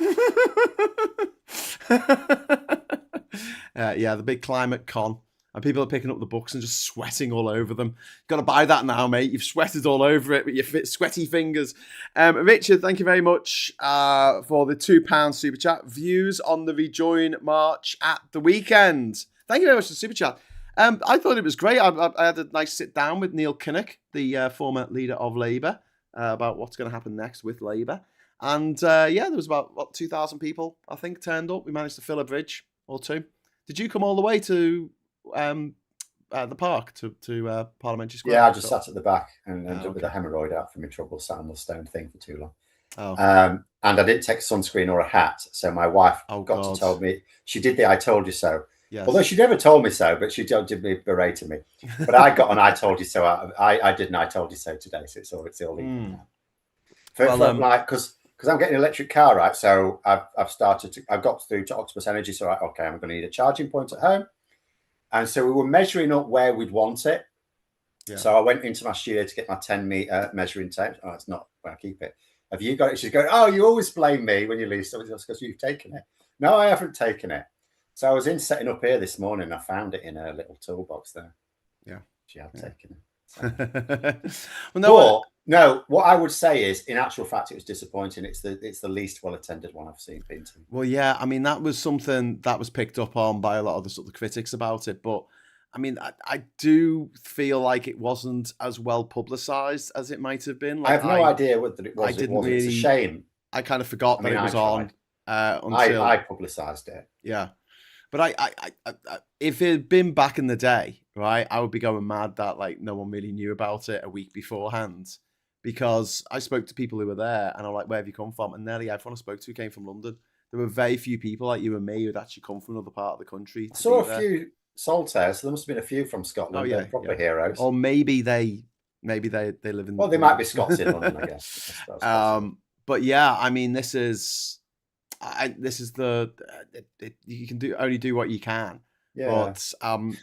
The big climate con. And people are picking up the books and just sweating all over them. Got to buy that now, mate. You've sweated all over it with your sweaty fingers. Richard, thank you very much for the £2 super chat. Views on the Rejoin march at the weekend. Thank you very much for the super chat. I thought it was great. I had a nice sit down with Neil Kinnock, the former leader of Labour, about what's going to happen next with Labour. And there was about 2,000 people, I think, turned up. We managed to fill a bridge or two. Did you come all the way to the park to Parliamentary Square? Yeah, I just sat at the back and ended up with a hemorrhoid out from my trouble, sat on the stone thing for too long. And I didn't take sunscreen or a hat, so my wife to tell me. She did the "I told you so." Yes. Although she never told me so, but she did me berating me. But I got an "I told you so." I did an "I told you so" today, so it's all legal now. Because I'm getting an electric car, right? So I've got through to Octopus Energy, so I'm going to need a charging point at home. And so we were measuring up where we'd want it. Yeah. So I went into my studio to get my 10-meter measuring tape. Oh, it's not where I keep it. Have you got it? She's going, oh, you always blame me when you leave something else because you've taken it. No, I haven't taken it. So I was in setting up here this morning. I found it in a little toolbox there. Yeah. She had taken it. So. No, what I would say is, in actual fact, it was disappointing. It's the least well-attended one I've been to. Well, yeah, I mean, that was something that was picked up on by a lot of the sort of critics about it. But, I mean, I do feel like it wasn't as well publicised as it might have been. Like, I have no idea what it was. It's a shame. I kind of forgot that it was on. Until I publicised it. Yeah. But I if it had been back in the day, right, I would be going mad that, like, no one really knew about it a week beforehand. Because I spoke to people who were there and I'm like, where have you come from? And nearly everyone I spoke to came from London. There were very few people like you and me who'd actually come from another part of the country. I saw a few Saltaire, so there must have been a few from Scotland. Oh yeah, They're proper heroes. Or maybe they live in. Well, they might be Scots in London, I guess. But yeah, I mean, this is the you can only do what you can. Yeah. But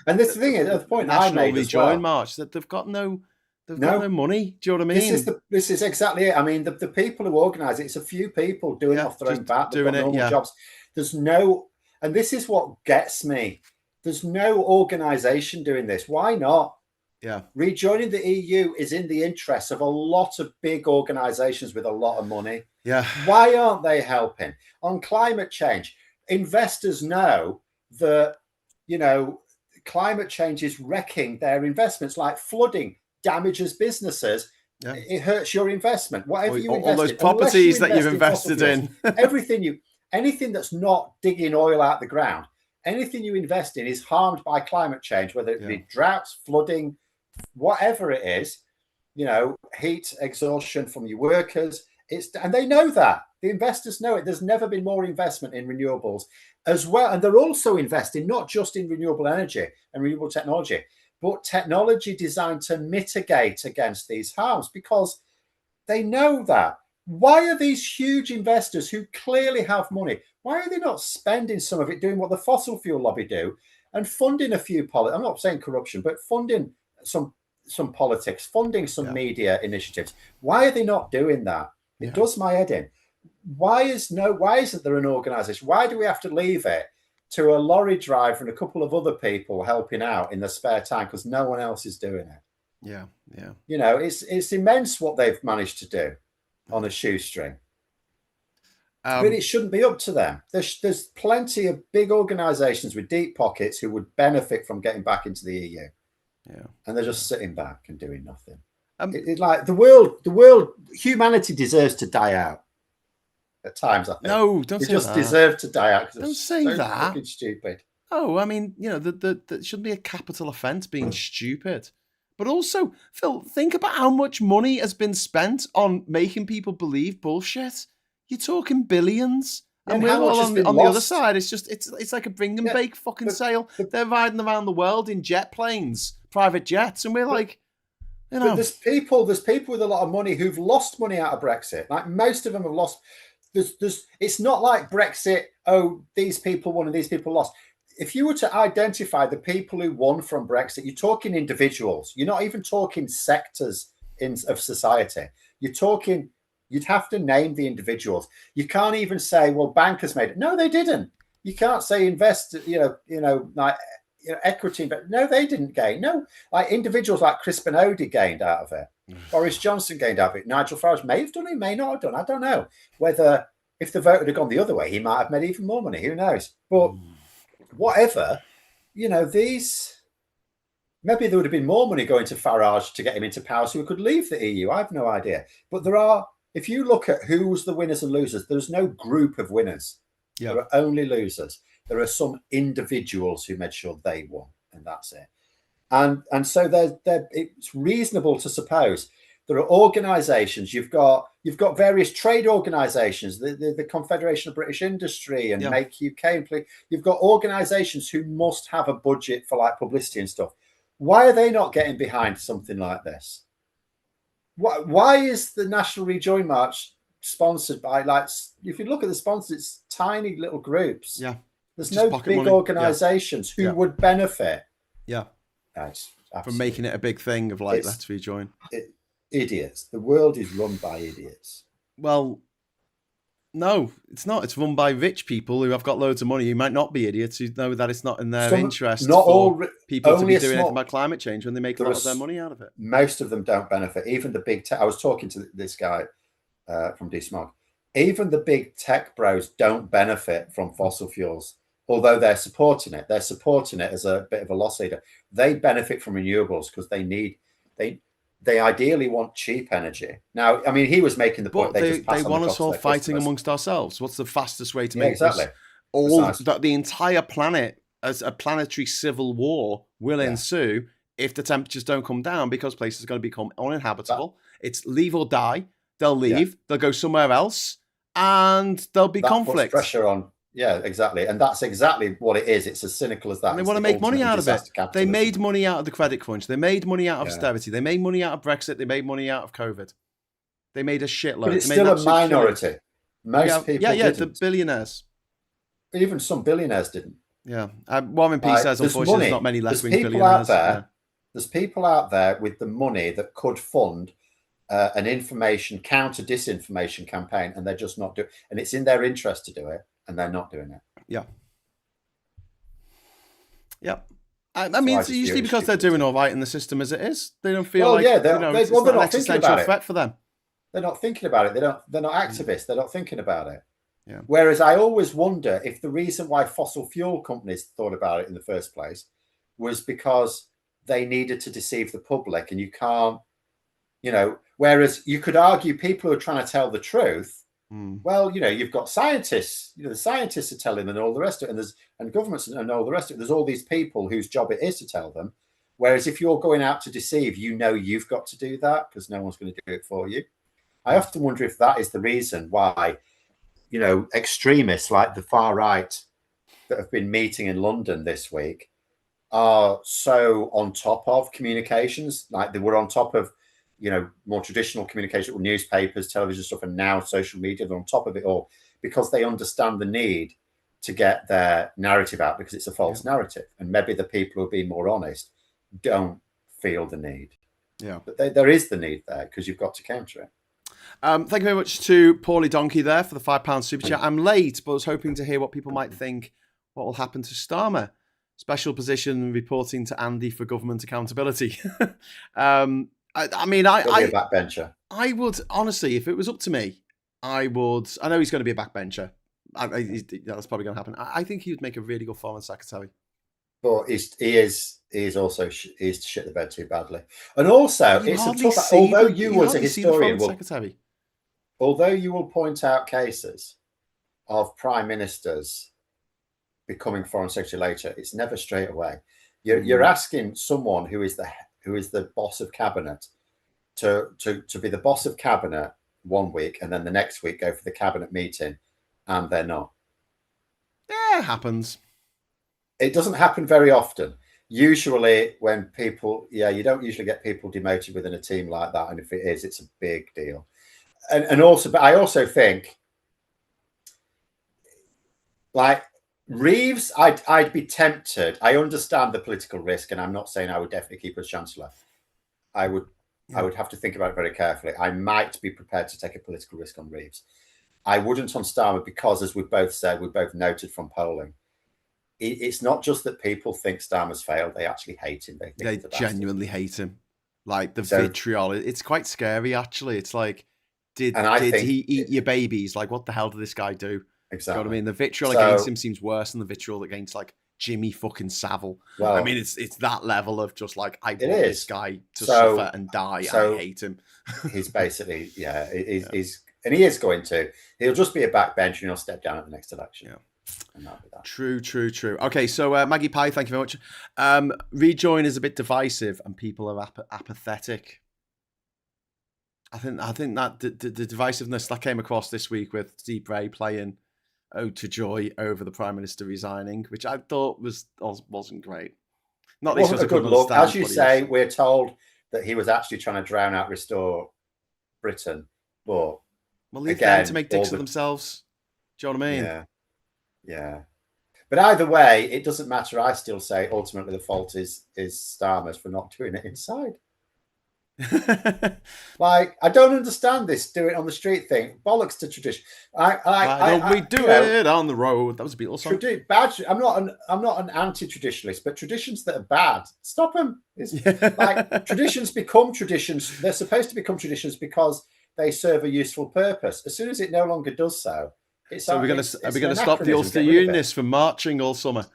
and this thing is, the point I made as well, rejoin march, that they've got no money. Do you know what I mean? This is exactly it. I mean, the people who organise it, it's a few people doing it off their own bat. They've got normal jobs. There's no, and this is what gets me. There's no organisation doing this. Why not? Yeah. Rejoining the EU is in the interests of a lot of big organisations with a lot of money. Yeah. Why aren't they helping? On climate change, investors know that, climate change is wrecking their investments, like flooding damages businesses. Yeah. It hurts your investment. Whatever you invest in. All those properties that you've invested in. Anything that's not digging oil out the ground, anything you invest in is harmed by climate change, whether it be droughts, flooding, whatever it is, heat exhaustion from your workers. And they know that. The investors know it. There's never been more investment in renewables as well. And they're also investing not just in renewable energy and renewable technology, but technology designed to mitigate against these harms, because they know that. Why are these huge investors who clearly have money, why are they not spending some of it doing what the fossil fuel lobby do and funding a few I'm not saying corruption, but funding some politics, funding some media initiatives? Why are they not doing that? It does my head in. Why isn't there an organisation? Why do we have to leave it to a lorry driver and a couple of other people helping out in their spare time because no one else is doing it? Yeah. It's immense what they've managed to do on a shoestring. But it shouldn't be up to them. There's plenty of big organisations with deep pockets who would benefit from getting back into the EU. Yeah. And they're just sitting back and doing nothing. It's like the world, humanity deserves to die out at times, I think. No, don't say that. We just deserve to die out. Don't say that. Fucking stupid. Oh, I mean, there shouldn't be a capital offence being stupid. But also, Phil, think about how much money has been spent on making people believe bullshit. You're talking billions. And we're all on the other side. It's like a bring and bake fucking sale. They're riding around the world in jet planes, private jets, and we're like, But there's people with a lot of money who've lost money out of Brexit. Like most of them have lost. It's not like Brexit. Oh, these people won and these people lost. If you were to identify the people who won from Brexit, you're talking individuals. You're not even talking sectors of society. You'd have to name the individuals. You can't even say, well, bankers made it. No, they didn't. You can't say equity, but no, they didn't gain. No, like individuals like Chris Benodi gained out of it. Boris Johnson gained out of it. Nigel Farage may have done it, may not have done. I don't know whether if the vote had gone the other way, he might have made even more money. Who knows? But whatever, these, maybe there would have been more money going to Farage to get him into power so he could leave the EU. I have no idea. But if you look at who's the winners and losers, there's no group of winners. There are only losers. There are some individuals who made sure they won, and that's it. And so it's reasonable to suppose there are organisations. You've got various trade organisations, the Confederation of British Industry and Make UK. You've got organisations who must have a budget for like publicity and stuff. Why are they not getting behind something like this? Why is the National Rejoin March sponsored by, like, if you look at the sponsors, it's tiny little groups. Yeah. There's no big organisations who would benefit. Yeah. From making it a big thing of like, let's rejoin. Idiots. The world is run by idiots. Well, no, it's not. It's run by rich people who have got loads of money. You might not be idiots who know that it's not in their interest for people to be doing anything about climate change when they make a lot of their money out of it. Most of them don't benefit. Even the big tech. I was talking to this guy from DSmog. Even the big tech bros don't benefit from fossil fuels, although they're supporting it. They're supporting it as a bit of a loss leader. They benefit from renewables because they ideally want cheap energy. Now, I mean, he was making the point they want us all fighting amongst ourselves. What's the fastest way to make the entire planet as a planetary civil war will ensue if the temperatures don't come down, because places are going to become uninhabitable. It's leave or die. They'll leave. They'll go somewhere else, and there'll be conflict. Puts pressure on. Yeah, exactly. And that's exactly what it is. It's as cynical as that. And they It's want to the make money ultimate out of it. disaster They capitalism. made money out of the credit crunch. They made money out of Yeah. austerity. They made money out of Brexit. They made money out of COVID. They made a shitload. But it's They made still an a absolute killing. minority. Most people didn't. the billionaires. Even some billionaires didn't. Yeah. Warren P says, unfortunately, there's not many left-wing people billionaires. out there. There's people out there with the money that could fund an counter disinformation campaign, and they're just not doing it. And it's in their interest to do it, and they're not doing it. Yeah. Yeah. I mean, it's usually because they're doing all right in the system as it is. They don't feel it's not an existential threat for them. They're not thinking about it. They're not activists. They're not thinking about it. Yeah. Whereas I always wonder if the reason why fossil fuel companies thought about it in the first place was because they needed to deceive the public, and you can't, whereas you could argue people who are trying to tell the truth. Well, you've got scientists, the scientists are telling them and all the rest of it, and governments and all the rest of it. There's all these people whose job it is to tell them. Whereas if you're going out to deceive, you've got to do that because no one's going to do it for you. I often wonder if that is the reason why, extremists like the far right that have been meeting in London this week are so on top of communications, like they were on top of more traditional communication with newspapers, television stuff, and now social media. They're on top of it all because they understand the need to get their narrative out because it's a false narrative. And maybe the people who are being more honest don't feel the need. Yeah. But there is the need there because you've got to counter it. Thank you very much to Paulie Donkey there for the £5 super chat. I'm late, but I was hoping to hear what people might think what will happen to Starmer. Special position reporting to Andy for government accountability. I mean, I be a backbencher. I would honestly, if it was up to me, I would. I know he's going to be a backbencher. That's probably going to happen. I think he would make a really good foreign secretary. But he is also to shit the bed too badly. And also, it's a tough. Although you as a historian although you will point out cases of prime ministers becoming foreign secretary later, it's never straight away. You're asking someone who is the boss of cabinet to be the boss of cabinet 1 week and then the next week go for the cabinet meeting, and they're not. Yeah, it happens. It doesn't happen very often. Usually when people, you don't usually get people demoted within a team like that. And if it is, it's a big deal. And also, but I also think like Reeves, I'd be tempted. I understand the political risk, and I'm not saying I would definitely keep as Chancellor. I would have to think about it very carefully. I might be prepared to take a political risk on Reeves. I wouldn't on Starmer because, as we've both said, we've both noted from polling, it's not just that people think Starmer's failed; they actually hate him. They genuinely hate him. Like the vitriol, it's quite scary. Actually, it's like, did he eat your babies? Like, what the hell did this guy do? Exactly. You know what I mean? The vitriol against him seems worse than the vitriol against like Jimmy fucking Savile. Well, I mean, it's that level of just like, I want this guy to suffer and die. I hate him. He's basically, and he is going to. He'll just be a backbench and he'll step down at the next election. Yeah. And that'll be that. True. Okay, so Maggie Pye, thank you very much. Rejoin is a bit divisive and people are apathetic. I think that the divisiveness that came across this week with Steve Bray playing Ode to Joy over the Prime Minister resigning, which I thought wasn't great. Not least because I couldn't look. understand. As you say, we're told that he was actually trying to drown out Restore Britain, but leave them to make dicks of themselves. Do you know what I mean? Yeah. But either way, it doesn't matter. I still say ultimately the fault is Starmer's for not doing it inside. Like, I don't understand this do it on the street thing. Bollocks to tradition. Why don't we do it on the road? That was a Beatles song. I'm not an anti-traditionalist, but traditions that are bad, stop them. Like, traditions become traditions. They're supposed to become traditions because they serve a useful purpose. As soon as it no longer does so, are we going to stop the Ulster Unionists from marching all summer?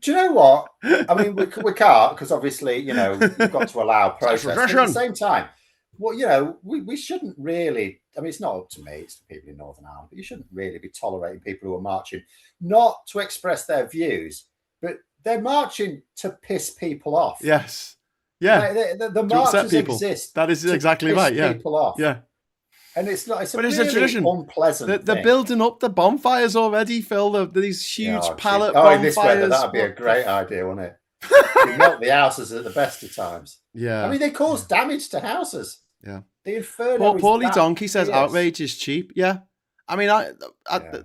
Do you know what? I mean, we can't because obviously, you've got to allow process. But at the same time, well, we shouldn't really. I mean, it's not up to me; it's the people in Northern Ireland. But you shouldn't really be tolerating people who are marching not to express their views, but they're marching to piss people off. Yes, yeah. The marches exist. That is exactly right. Yeah, people off. Yeah. And it's not. It's a But it's really a tradition. unpleasant They're thing. building up the bonfires already, Phil. These huge pallet in this weather, bonfires. that'd be a great idea, wouldn't it? You melt the houses at the best of times. Yeah. I mean, they cause damage to houses. Yeah. The inferno. Paulie Donkey says fierce. outrage is cheap. Yeah. I mean,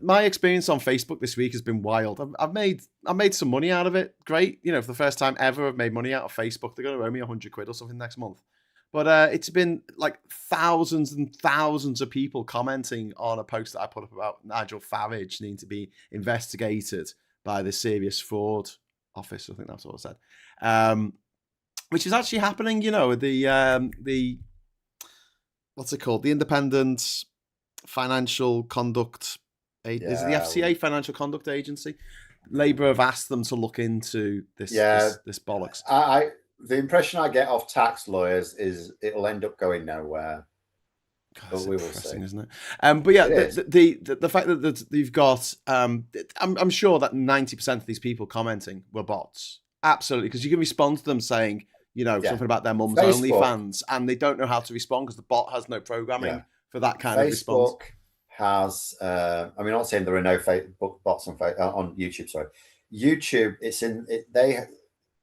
my experience on Facebook this week has been wild. I've made some money out of it. Great, for the first time ever, I've made money out of Facebook. They're going to owe me £100 or something next month. But it's been like thousands and thousands of people commenting on a post that I put up about Nigel Farage needing to be investigated by the Serious Fraud Office. I think that's what I said. Which is actually happening. The what's it called? The Independent Financial Conduct. Is it the FCA, Financial Conduct Agency? Labour have asked them to look into this. This bollocks. The impression I get off tax lawyers is it'll end up going nowhere. God, but we will see, isn't it? But the fact that you've got, I'm sure that 90% of these people commenting were bots. Absolutely, because you can respond to them saying, something about their mum's OnlyFans, and they don't know how to respond because the bot has no programming for that kind of response. Facebook has, I'm not saying there are no Facebook bots on YouTube. Sorry, YouTube.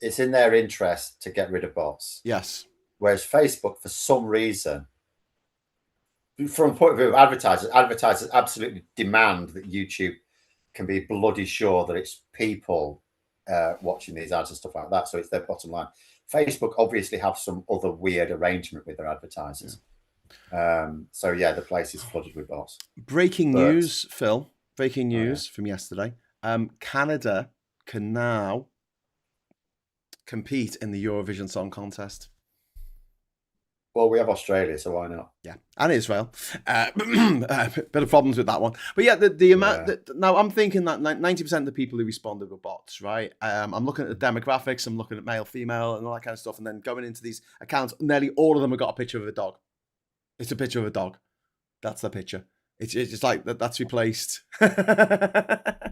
It's in their interest to get rid of bots. Yes. Whereas Facebook, for some reason, from the point of view of advertisers absolutely demand that YouTube can be bloody sure that it's people watching these ads and stuff like that. So it's their bottom line. Facebook obviously have some other weird arrangement with their advertisers. Yeah. The place is flooded with bots. Breaking news, Phil. Breaking news from yesterday. Canada can now compete in the Eurovision Song Contest. Well, we have Australia, so why not? Yeah, and Israel. Bit of problems with that one. But yeah, the amount... now, I'm thinking that 90% of the people who responded were bots, right? I'm looking at the demographics, I'm looking at male, female, and all that kind of stuff, and then going into these accounts, nearly all of them have got a picture of a dog. It's a picture of a dog. That's the picture. It's just like that's replaced. That's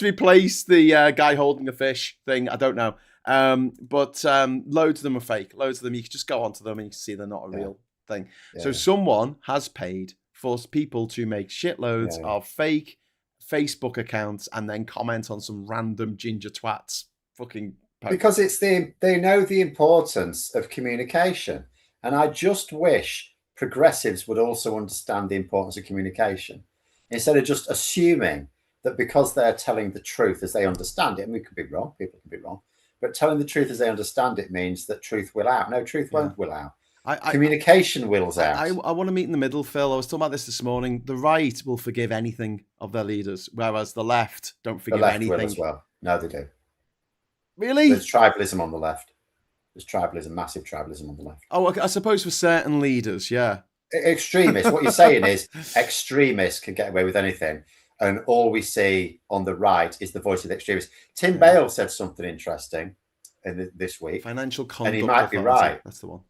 replaced the guy holding a fish thing. I don't know. But loads of them are fake. Loads of them, you can just go onto them and you can see they're not a real thing. Yeah. So someone has paid for people to make shitloads of fake Facebook accounts and then comment on some random ginger twats fucking post. Because they know the importance of communication. And I just wish progressives would also understand the importance of communication instead of just assuming that because they're telling the truth as they understand it, and we could be wrong, people can be wrong, but telling the truth as they understand it means that truth will out. No, truth won't will out. Communication wills out. I want to meet in the middle, Phil. I was talking about this morning. The right will forgive anything of their leaders, whereas the left don't forgive anything. Will as well. No, they do. Really? There's tribalism on the left. There's tribalism, massive tribalism on the left. Oh, okay. I suppose for certain leaders, yeah. Extremists. What you're saying is extremists can get away with anything. And all we see on the right is the voice of the extremists. Tim Bale said something interesting this week. Financial conduct. And he might be right. That's the one.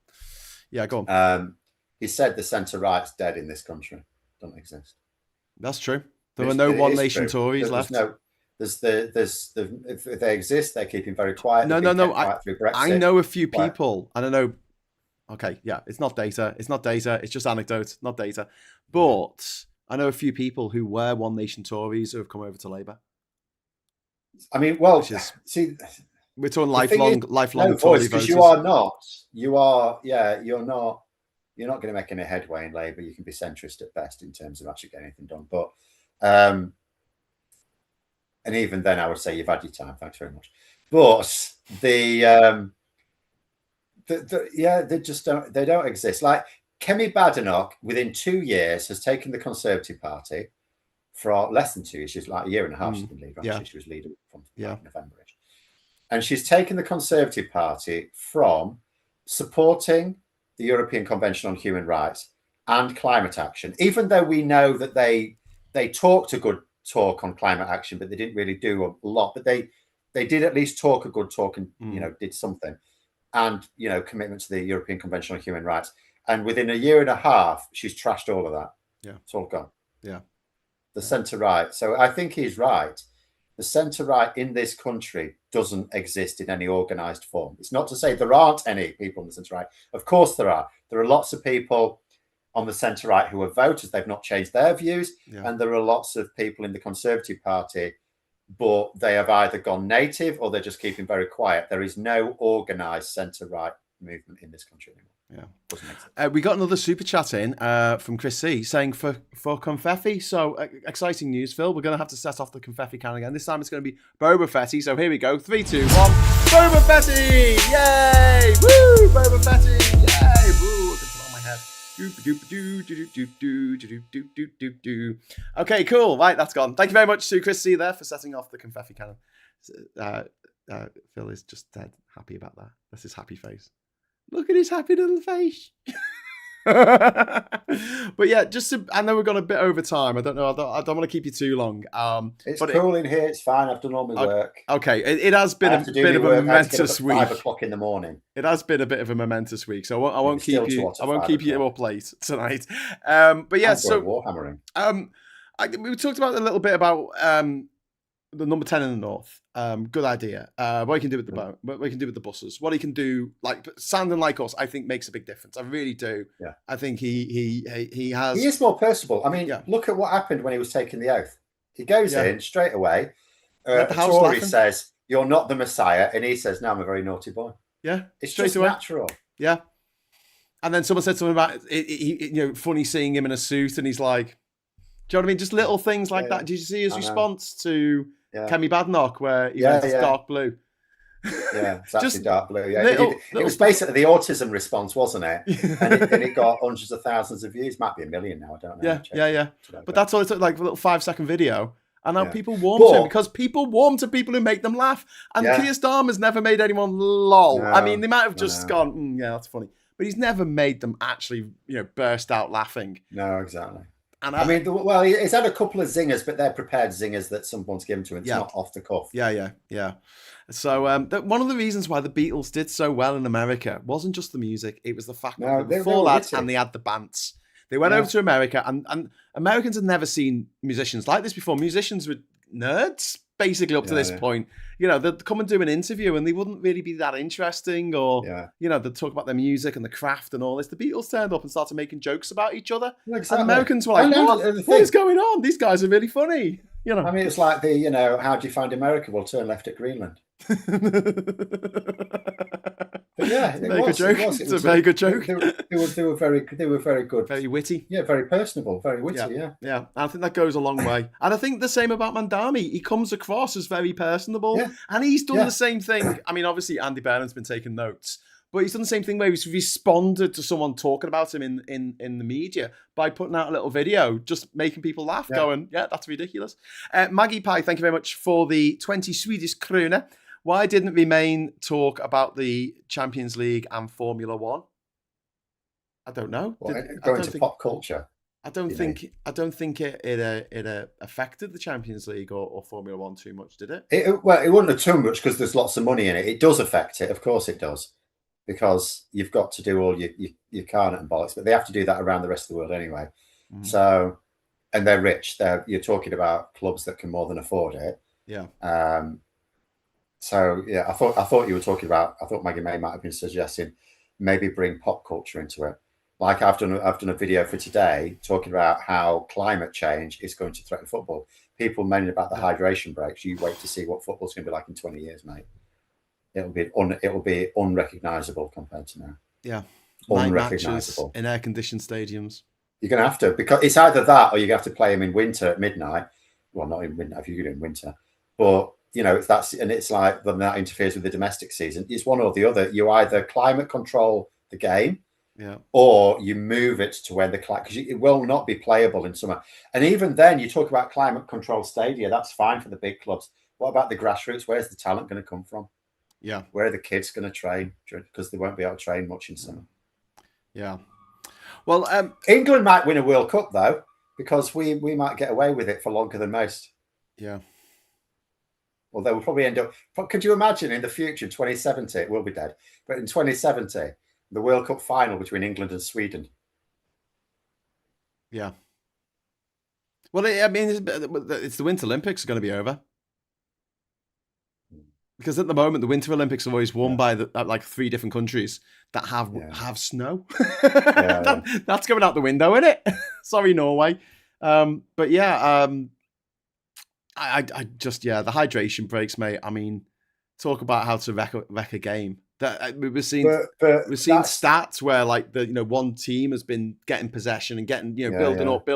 Yeah, go on. He said the centre-right's dead in this country. Doesn't exist. That's true. There are no One Nation Tories left. If they exist, they're keeping very quiet. No. I know a few people. I don't know. Okay, yeah, it's not data. It's just anecdote, not data. But I know a few people who were One Nation Tories who have come over to Labour. I mean, well, see, we're talking lifelong no Tory voice, voters. You are not. You're not going to make any headway in Labour. You can be centrist at best in terms of actually getting anything done. But and even then, I would say you've had your time. Thanks very much. But they just don't. They don't exist. Like Kemi Badenoch, within 2 years, has taken the Conservative Party for less than 2 years. She's like a year and a half. She's been leader. Actually, she was leader from November-ish. And she's taken the Conservative Party from supporting the European Convention on Human Rights and climate action, even though we know that they talked a good talk on climate action, but they didn't really do a lot. But they did at least talk a good talk and did something, and commitment to the European Convention on Human Rights. And within a year and a half, she's trashed all of that. Yeah, it's all gone. Yeah, the centre right. So I think he's right. The centre right in this country doesn't exist in any organised form. It's not to say there aren't any people in the centre right. Of course there are. There are lots of people on the centre-right who are voters. They've not changed their views. Yeah. And there are lots of people in the Conservative Party, but they have either gone native or they're just keeping very quiet. There is no organised centre-right movement in this country anymore. Yeah, we got another super chat in from Chris C saying for confetti. So exciting news, Phil. We're going to have to set off the confetti can again. This time it's going to be Boba Fetty. So here we go. 3, 2, 1. Boba Fetty! Yay! Woo! Boba Fetty! Yay! Woo! I can put on my head. Okay, cool. Right, that's gone. Thank you very much to Chris C there for setting off the confetti cannon. Phil is just dead happy about that. That's his happy face. Look at his happy little face. But yeah, I know we've gone a bit over time. I don't know. I don't want to keep you too long. It's cool in here. It's fine. I've done all my work. Okay, it has been a bit of a momentous week. 5 o'clock in the morning. It has been a bit of a momentous week, so I won't keep you. I won't keep you up late tonight. But yeah, so warhammering. We talked about a little bit about the number 10 in the north. Good idea. What he can do with what he can do with the buses, what he can do, like sounding like us, I think makes a big difference. I really do. Yeah. I think he has. He is more personable. I mean, look at what happened when he was taking the oath. He goes in straight away. Tory says, "You're not the Messiah," and he says, "No, I'm a very naughty boy." Yeah, it's just natural. Yeah. And then someone said something about funny seeing him in a suit, and he's like, "Do you know what I mean?" Just little things like that. Did you see his response to Kemi Badnoch, where he went dark blue? Yeah, it's actually dark blue. Yeah, it was basically the autism response, wasn't it? and it got hundreds of thousands of views. Might be 1 million now. I don't know. Yeah. But that's all it took, like a little 5-second video. And now people warm to him because people warm to people who make them laugh. And Keir Starmer's never made anyone lol. No, I mean, they might have just gone, yeah, that's funny. But he's never made them actually, burst out laughing. No, exactly. And I mean, he's had a couple of zingers, but they're prepared zingers that someone's given to him. It's not off the cuff. Yeah. So one of the reasons why the Beatles did so well in America wasn't just the music; it was the fact that they were 4 lads and they had the bands. They went over to America, and Americans had never seen musicians like this before. Musicians were nerds, basically, up to this point. They'd come and do an interview, and they wouldn't really be that interesting, or they'd talk about their music and the craft and all this. The Beatles turned up and started making jokes about each other, and Americans were like, "What is going on? These guys are really funny." I mean, it's like the how do you find America? Well, turn left at Greenland. But yeah, it's a very good joke. They were very good, very witty. Yeah, very personable, very witty. Yeah. I think that goes a long way. And I think the same about Mandami. He comes across as very personable, and he's done the same thing. I mean, obviously Andy Burnham's been taking notes, but he's done the same thing where he's responded to someone talking about him in the media by putting out a little video, just making people laugh, going, "Yeah, that's ridiculous." Maggie Pie, thank you very much for the 20 Swedish krona. Why didn't Remain talk about the Champions League and Formula One? I don't know. Going to pop culture. I don't think it affected the Champions League or Formula One too much, did it? It wouldn't have too much because there's lots of money in it. It does affect it, of course it does, because you've got to do all your carnet and bollocks, but they have to do that around the rest of the world anyway. Mm. So, and they're rich. You're talking about clubs that can more than afford it. Yeah. So yeah, I thought you were talking about. I thought Maggie May might have been suggesting maybe bring pop culture into it. Like I've done a video for today talking about how climate change is going to threaten football. People moaning about the hydration breaks. You wait to see what football's going to be like in 20 years, mate. It'll be unrecognisable compared to now. Yeah, unrecognisable in air-conditioned stadiums. You're going to have to, because it's either that or you have to play them in winter at midnight. Well, not in midnight if you do it in winter, but. It's like then that interferes with the domestic season. It's one or the other. You either climate control the game, or you move it to where because it will not be playable in summer. And even then, you talk about climate control stadia. That's fine for the big clubs. What about the grassroots? Where's the talent going to come from? Yeah, where are the kids going to train? Because they won't be able to train much in summer. Yeah. Well, England might win a World Cup though, because we might get away with it for longer than most. Yeah. Well, they will probably end up. Could you imagine in the future, 2070, it will be dead, but in 2070, the World Cup final between England and Sweden? Yeah. Well, I mean, it's the Winter Olympics are going to be over. Because at the moment, the Winter Olympics are always won by like 3 different countries that have snow. That's going out the window, isn't it? Sorry, Norway. But yeah, I just, the hydration breaks, mate. I mean, talk about how to wreck a game. That we've seen stats where like one team has been getting possession and getting building up,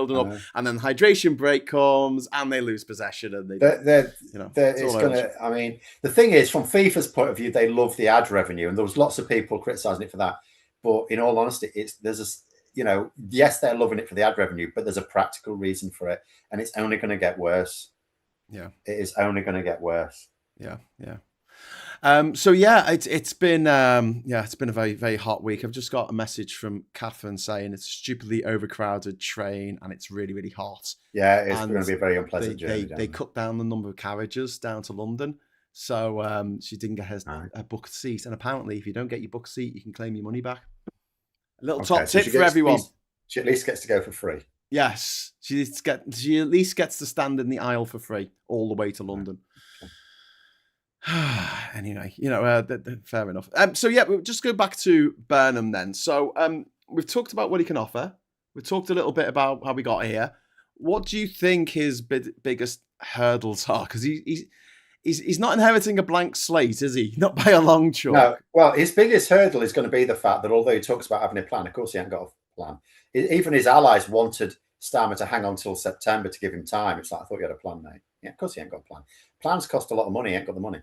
and then hydration break comes and they lose possession and it's gonna. I mean, the thing is, from FIFA's point of view, they love the ad revenue, and there was lots of people criticising it for that. But in all honesty, yes, they're loving it for the ad revenue, but there's a practical reason for it, and it's only going to get worse. Yeah, it is only going to get worse. Yeah. So it's been a very, very hot week. I've just got a message from Catherine saying it's a stupidly overcrowded train and it's really, really hot. Yeah, it's going to be a very unpleasant journey. They cut down the number of carriages down to London, so she didn't get her booked seat. And apparently, if you don't get your booked seat, you can claim your money back. A little top tip for everyone. She at least gets to go for free. Yes, she at least gets to stand in the aisle for free all the way to London. Anyway, fair enough. So we'll just go back to Burnham then. So we've talked about what he can offer. We've talked a little bit about how we got here. What do you think his biggest hurdles are? Because he's not inheriting a blank slate, is he? Not by a long chalk. No. Well, his biggest hurdle is going to be the fact that although he talks about having a plan, of course he hasn't got a plan. Even his allies wanted Starmer to hang on till September to give him time. It's like, I thought you had a plan, mate. Yeah, of course he ain't got a plan. Plans cost a lot of money. He ain't got the money.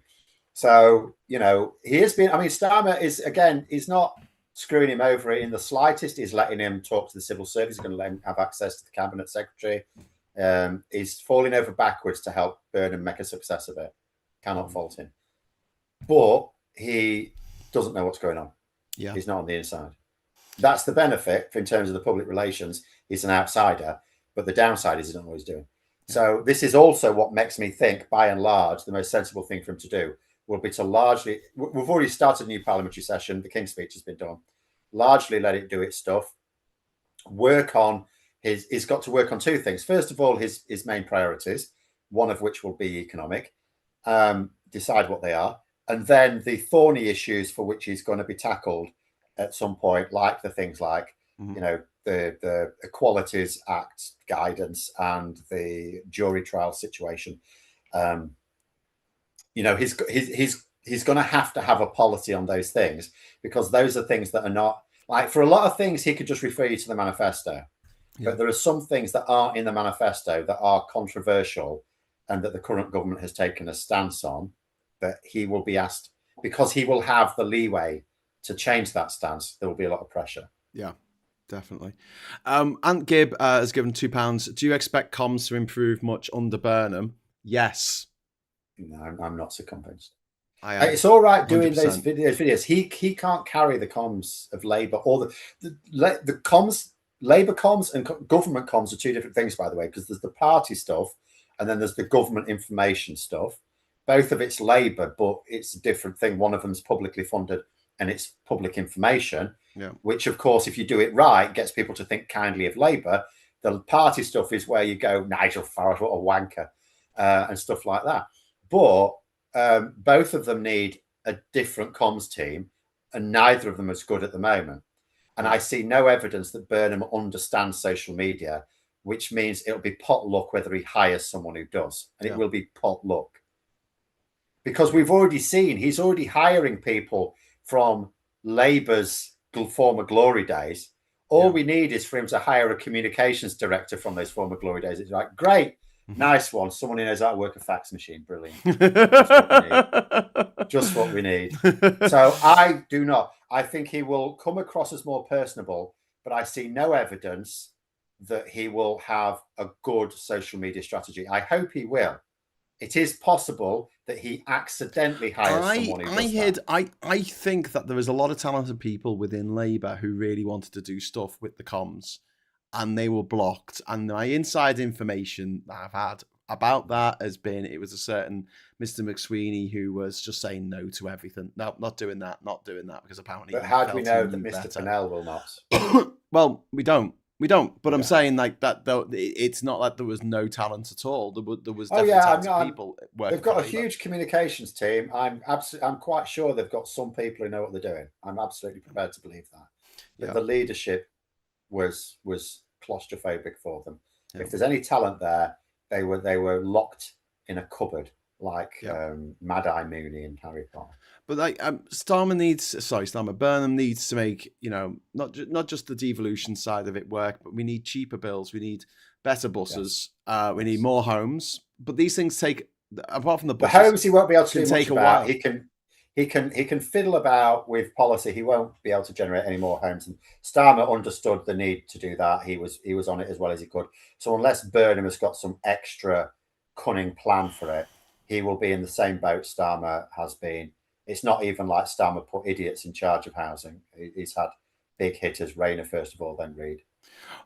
So, he has been, Starmer he's not screwing him over in the slightest. He's letting him talk to the civil service. He's going to let him have access to the cabinet secretary. He's falling over backwards to help Burnham make a success of it. Cannot fault him. But he doesn't know what's going on. Yeah. He's not on the inside. That's the benefit in terms of the public relations. He's an outsider, but the downside is he doesn't know what he's doing. Yeah. So this is also what makes me think, by and large, the most sensible thing for him to do will be to largely, we've already started a new parliamentary session. The King's speech has been done. Largely let it do its stuff. He's got to work on 2 things. First of all, his main priorities, one of which will be economic, decide what they are. And then the thorny issues for which he's going to be tackled at some point, like the things like, the Equalities Act guidance and the jury trial situation. He's going to have a policy on those things, because those are things that are not, like, for a lot of things he could just refer you to the manifesto, but there are some things that aren't in the manifesto that are controversial and that the current government has taken a stance on, that he will be asked, because he will have the leeway to change that stance. There will be a lot of pressure. Yeah, definitely. Ant Gibb has given £2. Do you expect comms to improve much under Burnham? Yes. No, I'm not so convinced. It's all right doing 100%. Those videos. He can't carry the comms of Labour, or the comms. Labour comms and government comms are 2 different things, by the way, because there's the party stuff and then there's the government information stuff. Both of it's Labour, but it's a different thing. One of them's publicly funded and it's public information, which, of course, if you do it right, gets people to think kindly of Labour. The party stuff is where you go, Nigel Farage, what a wanker, and stuff like that. But both of them need a different comms team, and neither of them is good at the moment. And I see no evidence that Burnham understands social media, which means it'll be pot luck whether he hires someone who does. And it will be pot luck. Because we've already seen he's already hiring people from Labour's former glory days. All we need is for him to hire a communications director from those former glory days. It's like, great, nice one. Someone who knows how to work a fax machine. Brilliant. Just what we need. So I think he will come across as more personable, but I see no evidence that he will have a good social media strategy. I hope he will. It is possible that he accidentally hires someone who does that. I think that there is a lot of talented people within Labour who really wanted to do stuff with the comms, and they were blocked. And my inside information that I've had about that has been, it was a certain Mr. McSweeney who was just saying no to everything. No, not doing that, because apparently. But how do we know that Mr. Pennell will not? Well, we don't. We don't, but I'm saying like that though. It's not like there was no talent at all. There was Oh definitely yeah, talented people working. they've got a huge communications team. I'm quite sure they've got some people who know what they're doing. I'm absolutely prepared to believe that. But the leadership was claustrophobic for them. If there's any talent there, they were locked in a cupboard like Mad-Eye Mooney and Harry Potter. But like Starmer Burnham needs to make, you know, not just the devolution side of it work, but we need cheaper bills, we need better buses, we need more homes. But these things take, apart from the buses, the homes he won't be able to do much about. While. He can fiddle about with policy. He won't be able to generate any more homes. And Starmer understood the need to do that. He was on it as well as he could. So unless Burnham has got some extra cunning plan for it, he will be in the same boat Starmer has been. It's not even like Starmer put idiots in charge of housing. He's had big hitters, Rayner first of all, then Reid.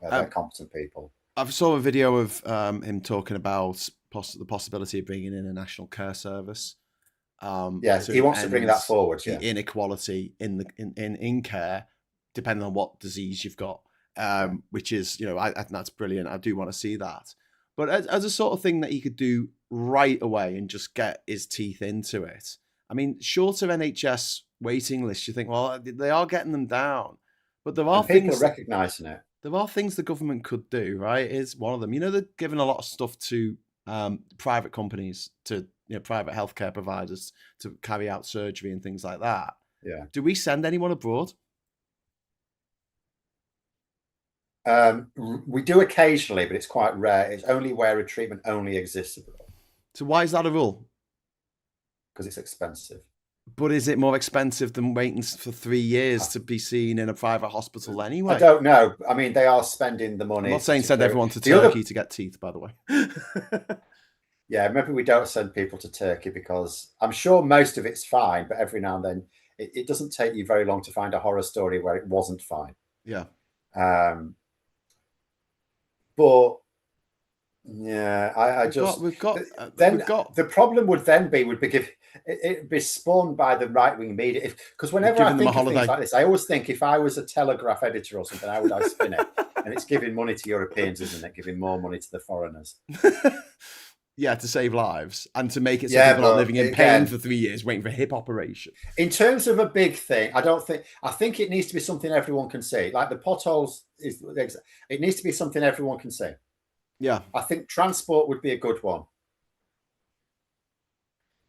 They're competent people. I saw a video of him talking about the possibility of bringing in a national care service. Yes, he wants to bring that forward. The inequality in care, depending on what disease you've got, which is, you know, I think that's brilliant. I do want to see that. But as a sort of thing that he could do right away and just get his teeth into it. I mean, short of NHS waiting lists, you think, well, they are getting them down, but there are people are recognising it. There are things the government could do, right? Is one of them. You know, they're giving a lot of stuff to private companies, to private healthcare providers to carry out surgery and things like that. Yeah. Do we send anyone abroad? We do occasionally, but it's quite rare. It's only where a treatment only exists abroad. So why is that a rule? Because it's expensive. But is it more expensive than waiting for 3 years to be seen in a private hospital anyway? I don't know. I mean, they are spending the money. I'm not saying send everyone to Turkey to get teeth, by the way. Yeah, maybe we don't send people to Turkey because I'm sure most of it's fine, but every now and then it doesn't take you very long to find a horror story where it wasn't fine. Yeah. But yeah, the problem would be spawned by the right-wing media. Because whenever I think of things like this, I always think if I was a Telegraph editor or something, how would I spin it? And it's giving money to Europeans, isn't it? Giving more money to the foreigners. Yeah, to save lives and to make it so people aren't living in pain for 3 years waiting for a hip operation. In terms of a big thing, I think it needs to be something everyone can see. Like the potholes, it needs to be something everyone can see. Yeah. I think transport would be a good one.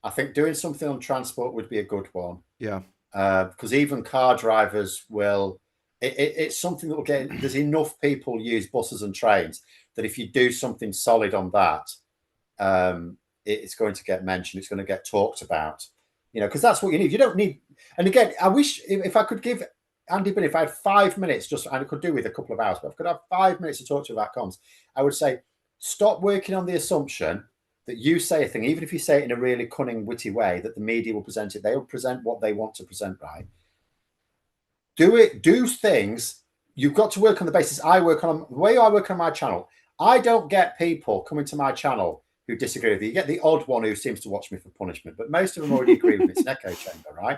I think doing something on transport would be a good one. Yeah. Because even car drivers will, it's something that will get, there's enough people use buses and trains that if you do something solid on that, it's going to get mentioned. It's going to get talked about, because that's what you need. You don't need, and again, I wish if I could give Andy Burnham, if I had 5 minutes, and I could do with a couple of hours, but if I could have 5 minutes to talk to you about comms, I would say, stop working on the assumption that you say a thing, even if you say it in a really cunning, witty way, that the media will present it. They will present what they want to present, right? Do things. You've got to work on the basis the way I work on my channel. I don't get people coming to my channel who disagree with you. You get the odd one who seems to watch me for punishment, but most of them already agree with me. It's an echo chamber, right?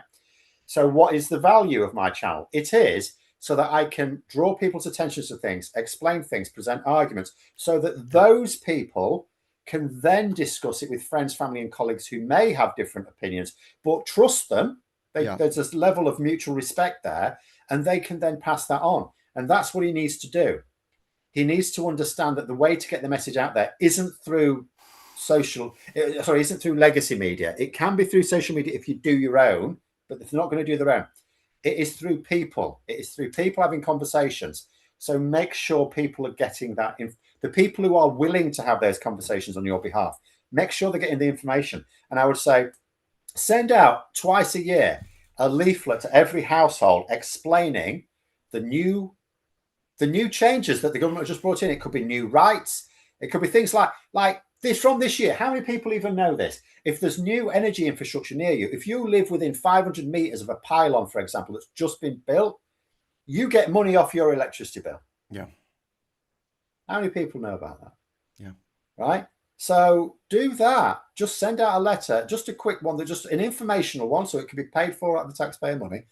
So what is the value of my channel? It is so that I can draw people's attention to things, explain things, present arguments, so that those people can then discuss it with friends, family, and colleagues who may have different opinions, but trust them. There's this level of mutual respect there, and they can then pass that on. And that's what he needs to do. He needs to understand that the way to get the message out there isn't through isn't through legacy media. It can be through social media if you do your own, but if they're not going to do their own, it is through people. It is through people having conversations. So make sure people are getting that. The people who are willing to have those conversations on your behalf, make sure they're getting the information. And I would say, send out twice a year a leaflet to every household explaining the new changes that the government has just brought in. It could be new rights. It could be things like this from this year. How many people even know this? If there's new energy infrastructure near you, if you live within 500 meters of a pylon, for example, that's just been built, you get money off your electricity bill. Yeah. How many people know about that? Yeah. Right. So do that. Just send out a letter, just a quick one, just an informational one, so it can be paid for out of the taxpayer money.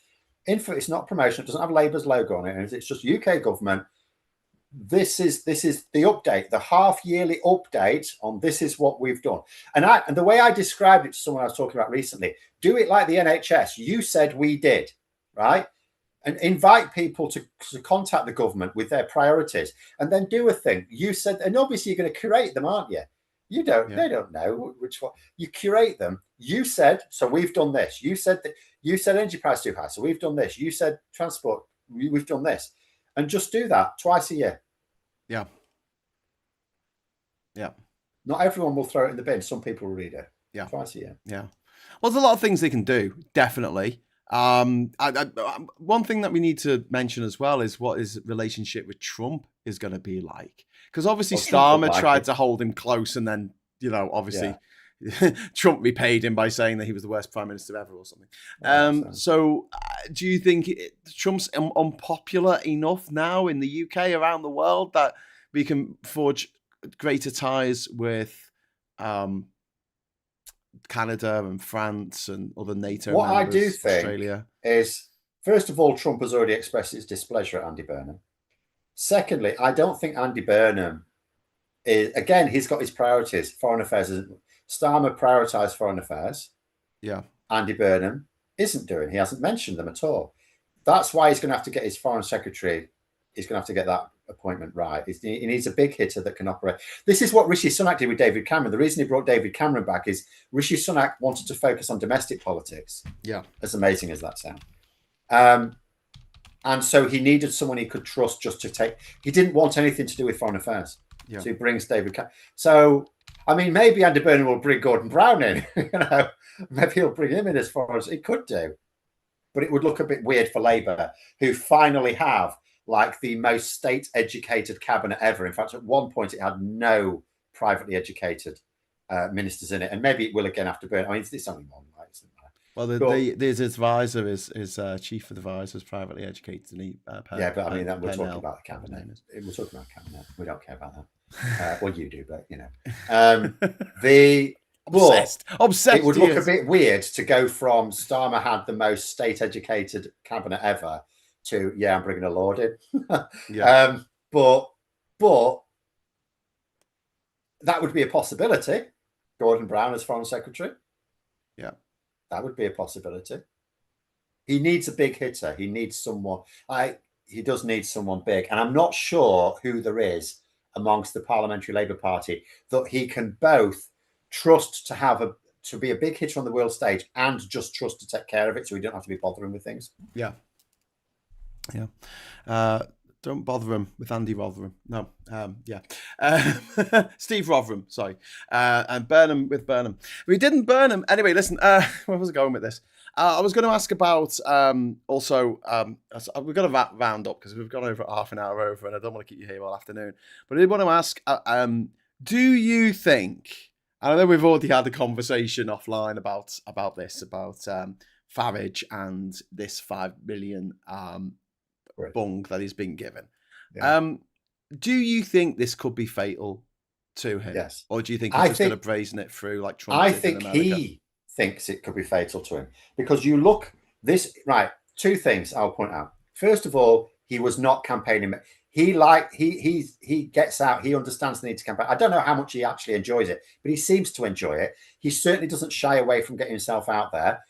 It's not promotion. It doesn't have Labour's logo on it. It's just UK government. this is the update, the half-yearly update on this is what we've done. And the way I described it to someone I was talking about recently, do it like the NHS. You said we did, right? And invite people to contact the government with their priorities, and then do a thing. You said, and obviously you're going to curate them, aren't you? You don't. Yeah. They don't know which one. You curate them. You said, so we've done this. You said that. You said energy price too high, so we've done this. You said transport. We've done this, and just do that twice a year. Yeah. Yeah. Not everyone will throw it in the bin. Some people will read it. Yeah. Twice a year. Yeah. Well, there's a lot of things they can do. Definitely. One thing that we need to mention as well is what his relationship with Trump is going to be like, because obviously Starmer tried to hold him close, and then obviously Trump repaid him by saying that he was the worst prime minister ever or something. So do you think Trump's unpopular enough now in the UK, around the world, that we can forge greater ties with Canada and France and other NATO what members, I do think Australia? Is, first of all, Trump has already expressed his displeasure at Andy Burnham. Secondly, I don't think Andy Burnham is, again, he's got his priorities. Foreign affairs isn't. Starmer prioritised foreign affairs. Yeah. Andy Burnham isn't doing. He hasn't mentioned them at all. That's why he's going to have to get his foreign secretary. He's going to have to get that appointment right. He needs a big hitter that can operate. This is what Rishi Sunak did with David Cameron. The reason he brought David Cameron back is Rishi Sunak wanted to focus on domestic politics. Yeah. As amazing as that sounds. And so he needed someone he could trust just to take. He didn't want anything to do with foreign affairs. Yeah. So he brings David Cameron. So, I mean, maybe Andy Burnham will bring Gordon Brown in. Maybe he'll bring him in as far as he could do. But it would look a bit weird for Labour, who finally have like the most state-educated cabinet ever. In fact, at one point, it had no privately educated ministers in it, and maybe it will again after Burnham. I mean, it's only one, right? Isn't it? Well, his advisor is chief advisor is privately educated, and he. Yeah, but I mean, we're talking about the cabinet. We're talking about cabinet. We don't care about that. Well, you do, but Obsessed. It would look a bit weird to go from Starmer had the most state-educated cabinet ever to I'm bringing a Lord in. But that would be a possibility. Gordon Brown as Foreign Secretary. Yeah, that would be a possibility. He needs a big hitter. He needs someone. He does need someone big, and I'm not sure who there is amongst the Parliamentary Labour Party that he can both trust to be a big hitter on the world stage and just trust to take care of it, so he don't have to be bothering with things. Yeah. Don't bother him with Andy Rotherham. No. Steve Rotherham, sorry. And Burnham with Burnham. We didn't burn him. Anyway, listen, where was I going with this? I was going to ask about also, we've got to round up because we've gone over half an hour over and I don't want to keep you here all afternoon. But I did want to ask, do you think, I know we've already had a conversation offline about this, about Farage and this 5 million bung that he's been given. Yeah. Do you think this could be fatal to him? Yes. Or do you think he's just going to brazen it through like Trump? I think he thinks it could be fatal to him because you look this right. Two things I'll point out. First of all, he was not campaigning. He gets out. He understands the need to campaign. I don't know how much he actually enjoys it, but he seems to enjoy it. He certainly doesn't shy away from getting himself out there.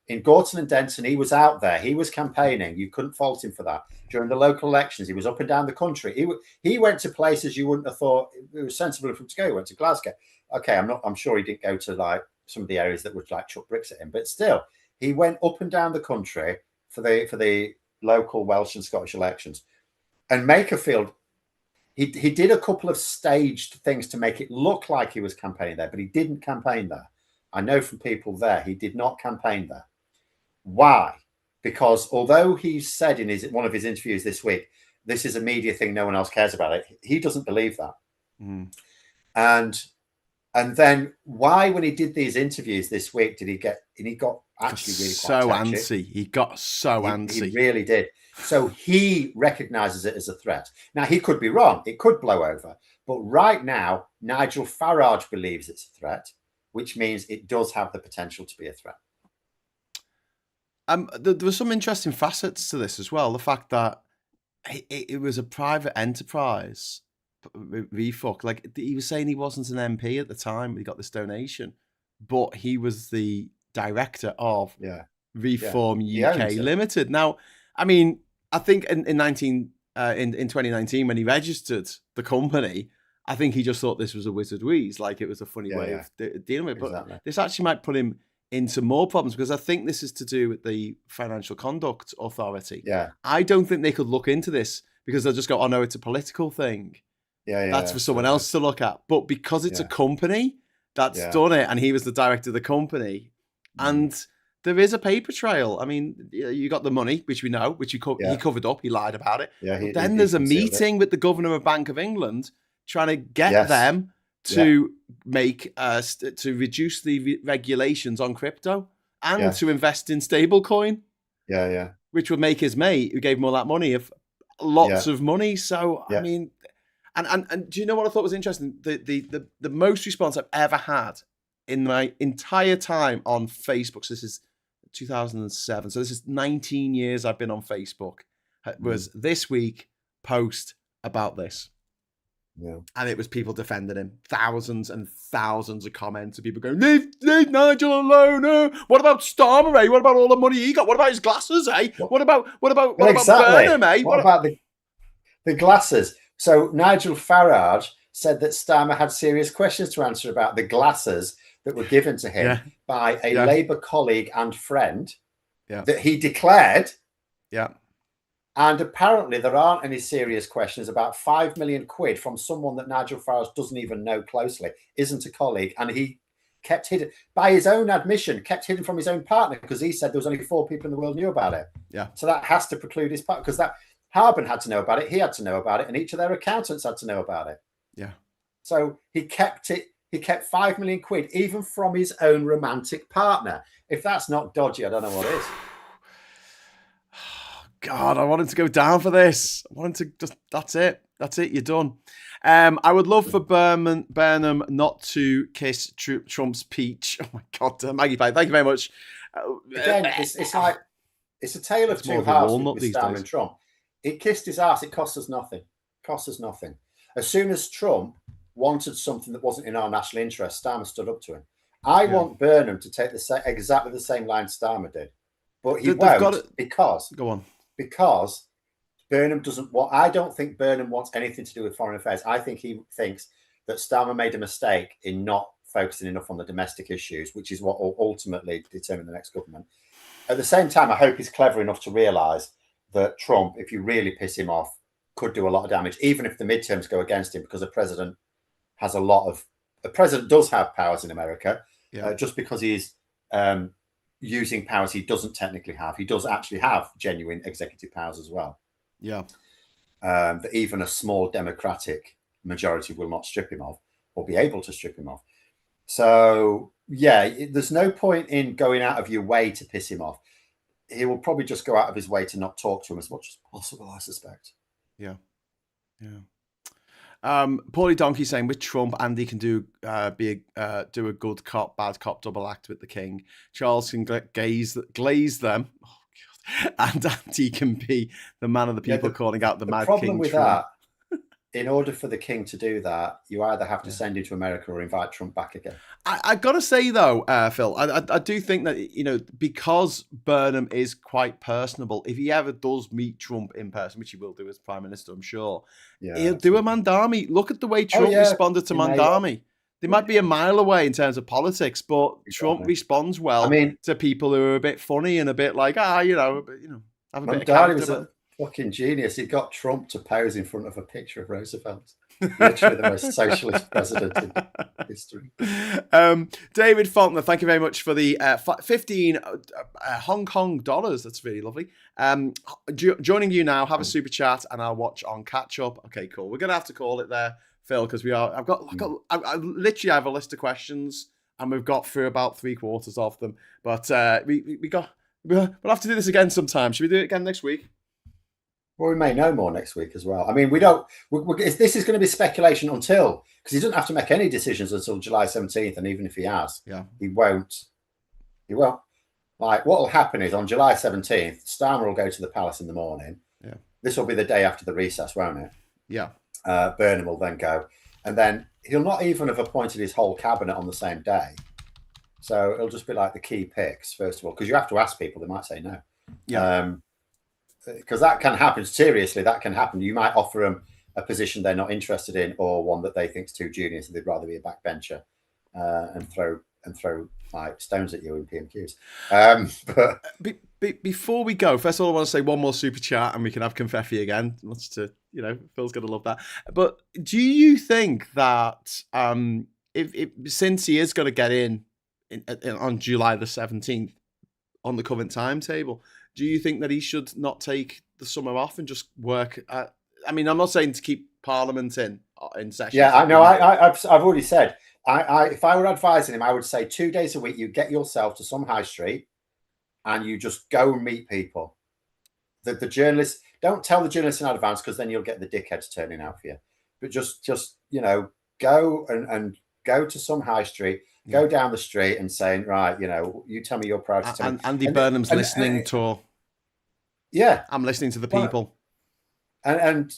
In Gorton and Denton, he was out there. He was campaigning. You couldn't fault him for that. During the local elections, he was up and down the country. He went to places you wouldn't have thought it was sensible for him to go. He went to Glasgow. Okay, I'm sure he didn't go to like some of the areas that would like chuck bricks at him, but still, he went up and down the country for the local Welsh and Scottish elections. And Makerfield, he did a couple of staged things to make it look like he was campaigning there, but he didn't campaign there. I know from people there, he did not campaign there. Why? Because although he said in one of his interviews this week, this is a media thing, no one else cares about it, he doesn't believe that. And then why, when he did these interviews this week, did he get? And he got actually really so antsy. He got so antsy. He really did. So he recognises it as a threat. Now he could be wrong. It could blow over. But right now, Nigel Farage believes it's a threat, which means it does have the potential to be a threat. There were some interesting facets to this as well. The fact that it was a private enterprise. RefUK, like he was saying, he wasn't an MP at the time. He got this donation, but he was the director of Reform UK Limited. Now, I mean, I think in 2019 when he registered the company, I think he just thought this was a wizard wheeze, like it was a funny way of dealing with it. But this actually might put him into more problems, because I think this is to do with the Financial Conduct Authority. I don't think they could look into this, because they'll just go, oh no, it's a political thing. That's for someone else to look at. But because it's a company that's done it, and he was the director of the company, and there is a paper trail. I mean, you got the money, which we know, which he covered up, he lied about it. But then there's a meeting with the governor of Bank of England trying to get them to make to reduce the regulations on crypto and to invest in stablecoin. Which would make his mate, who gave him all that money, of lots of money. So I mean, and do you know what I thought was interesting? The most response I've ever had in my entire time on Facebook, so this is 2007, so this is 19 years I've been on Facebook, was this week post about this. And it was people defending him, thousands and thousands of comments of people going, leave Nigel alone. What about Starmer, eh? What about all the money he got? What about his glasses, eh? What about Burnham, eh? What about the glasses? So Nigel Farage said that Starmer had serious questions to answer about the glasses that were given to him by a Labour colleague and friend that he declared. And apparently there aren't any serious questions about 5 million quid from someone that Nigel Farage doesn't even know closely, isn't a colleague, and he kept hidden, by his own admission, kept hidden from his own partner, because he said there was only 4 people in the world knew about it. So that has to preclude his part, because that Harborne had to know about it, he had to know about it, and each of their accountants had to know about it. So he kept it. He kept 5 million quid, even from his own romantic partner. If that's not dodgy, I don't know what is. God, I wanted to go down for this. I wanted to that's it, you're done. I would love for Burnham not to kiss Trump's peach. Oh my God, Maggie Pye, thank you very much. Again, it's like, it's a tale of two halves with Starmer and Trump. It kissed his ass. It cost us nothing. As soon as Trump wanted something that wasn't in our national interest, Starmer stood up to him. I want Burnham to take exactly the same line Starmer did, but he won't, because Burnham doesn't want. I don't think Burnham wants anything to do with foreign affairs. I think he thinks that Starmer made a mistake in not focusing enough on the domestic issues, which is what will ultimately determine the next government. At the same time, I hope he's clever enough to realise that Trump, if you really piss him off, could do a lot of damage, even if the midterms go against him, because a president does have powers in America. Just because he's using powers he doesn't technically have, he does actually have genuine executive powers as well. That even a small Democratic majority will not strip him of, or be able to strip him of. So there's no point in going out of your way to piss him off. He will probably just go out of his way to not talk to him as much as possible, I suspect. Paulie Donkey saying, with Trump, Andy can do a good cop, bad cop double act with the king. Charles can glaze them. Oh, God. And Andy can be the man of the people calling out the mad king. The problem with that, in order for the king to do that, you either have to send him to America or invite Trump back again. I got to say, though, Phil, I do think that, because Burnham is quite personable, if he ever does meet Trump in person, which he will do as Prime Minister, I'm sure, he'll do a Mandami. Look at the way Trump responded to Mandami. They might be a mile away in terms of politics, but Trump responds well to people who are a bit funny and a bit like, have a bit of character. Fucking genius. He got Trump to pose in front of a picture of Roosevelt. Literally the most socialist president in history. David Faulkner, thank you very much for the 15 Hong Kong dollars. That's really lovely. Joining you now, have a super chat, and I'll watch on catch up. Okay, cool. We're going to have to call it there, Phil, because I literally have a list of questions, and we've got through about 3/4 of them. But we'll have to do this again sometime. Should we do it again next week? Well, we may know more next week as well. I mean, this is going to be speculation because he doesn't have to make any decisions until July 17th. And even if he has, he won't. Like, what will happen is on July 17th, Starmer will go to the palace in the morning. Yeah. This will be the day after the recess, won't it? Yeah. Burnham will then go. And then he'll not even have appointed his whole cabinet on the same day. So it'll just be like the key picks, first of all, because you have to ask people. They might say no. Yeah. Because that can happen. Seriously, that can happen. You might offer them a position they're not interested in, or one that they think is too junior, so they'd rather be a backbencher and throw like stones at you in PMQs. But before we go, first of all, I want to say one more super chat, and we can have confetti again. Much to Phil's gonna love that. But do you think that if since he is going to get in on July the 17th on the current timetable, do you think that he should not take the summer off and just work at? I mean, I'm not saying to keep Parliament in session. Yeah, I know. I've already said. If I were advising him, I would say 2 days a week you get yourself to some high street and you just go and meet people. The journalists, don't tell the journalists in advance, because then you'll get the dickheads turning out for you. But just go and go to some high street, go down the street and saying, right, you tell me your priorities. And Andy Burnham's listening tour. Yeah, I'm listening to the people. And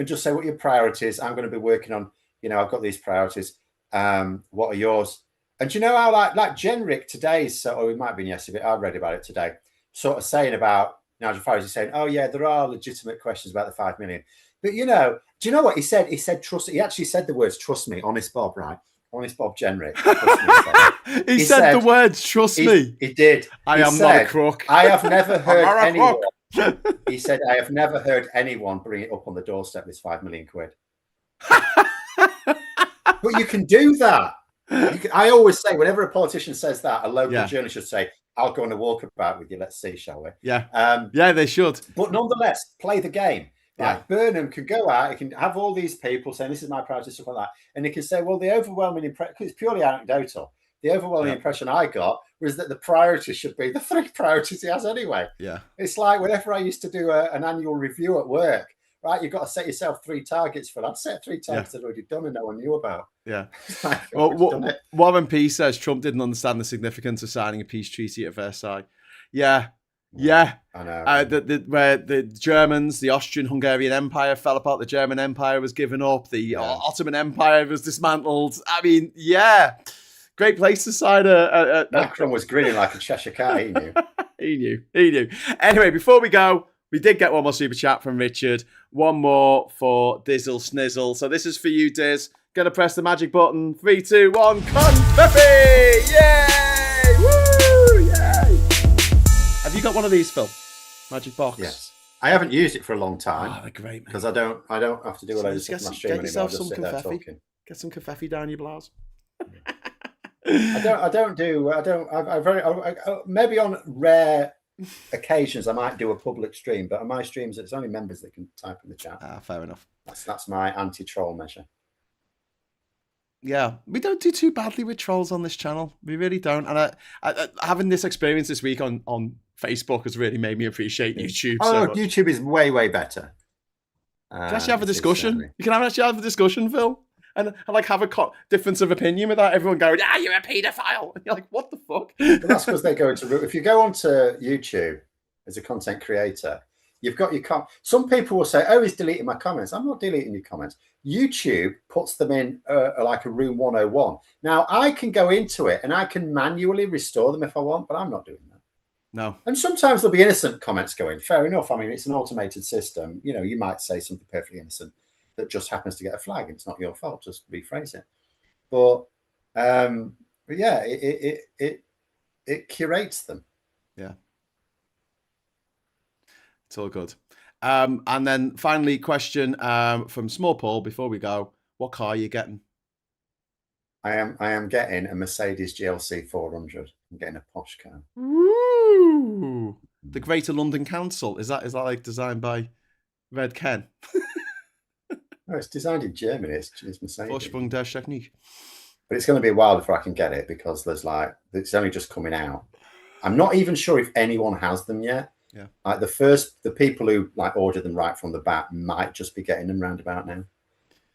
just say what your priorities. I'm going to be working on. I've got these priorities. What are yours? And you know how like Jenrick today's, or it might have been yesterday, I read about it today, sort of saying about Nigel Farage is saying, oh yeah, there are legitimate questions about the 5 million. But do you know what he said? He said, trust. He actually said the words, trust me, honest Bob, right? Honest Bob Jenrick. He said the words, trust me. He did. I am not a crook. I have never heard anyone. He said, I have never heard anyone bring it up on the doorstep, this 5 million quid. But you can do that. I always say, whenever a politician says that, a local journalist should say, I'll go on a walkabout with you. Let's see, shall we? Yeah. Yeah, they should. But nonetheless, play the game. Like Burnham can go out, he can have all these people saying, this is my priority, stuff like that. And he can say, well, the overwhelming impression, because it's purely anecdotal, the overwhelming impression I got was that the priority should be the 3 priorities he has anyway. Yeah. It's like whenever I used to do an annual review at work, right, you've got to set yourself 3 targets for that. I'd set 3 targets I'd already done and no one knew about. Yeah. Well, Warren P says Trump didn't understand the significance of signing a peace treaty at Versailles. Yeah. Yeah. I know. Where the Germans, the Austrian-Hungarian Empire fell apart, the German Empire was given up, the Ottoman Empire was dismantled. I mean, great place to sign a Macron was grinning like a Cheshire cat. He knew. He knew. Anyway, before we go, we did get one more super chat from Richard. One more for Dizzle Snizzle. So this is for you, Diz. Gonna press the magic button. 3, 2, 1. Confetti! Yay! Woo! Yay! Have you got one of these, Phil? Magic box. Yes. I haven't used it for a long time. Oh, they're great, because I don't have to do a load of stuff on my stream anymore. I'll just sit there talking. Get some confetti down your blouse. Maybe on rare occasions I might do a public stream, but on my streams it's only members that can type in the chat. Fair enough. That's my anti-troll measure. Yeah, we don't do too badly with trolls on this channel. We really don't. And I having this experience this week on Facebook has really made me appreciate YouTube. Oh, so YouTube is way better. You can actually have a discussion. You can actually have a discussion, Phil, and like have a difference of opinion without everyone going, you're a paedophile. And you're like, what the fuck? But that's because they go into. If you go onto YouTube as a content creator, you've got your some people will say, oh, he's deleting my comments. I'm not deleting your comments. YouTube puts them in like a room 101. Now, I can go into it and I can manually restore them if I want, but I'm not doing that. No. And sometimes there'll be innocent comments going. Fair enough. I mean, it's an automated system. You might say something perfectly innocent that just happens to get a flag and it's not your fault. Just rephrase it. But yeah, it curates them. Yeah. It's all good. And then finally, question from Small Paul before we go: what car are you getting? I am getting a Mercedes GLC 400. I'm getting a posh car. Ooh, the Greater London Council. Is that like designed by Red Ken? No, it's designed in Germany. It's Mercedes. Vorsprung der Technik. But it's going to be a while before I can get it because it's only just coming out. I'm not even sure if anyone has them yet. Yeah. Like the people who ordered them right from the bat might just be getting them round about now.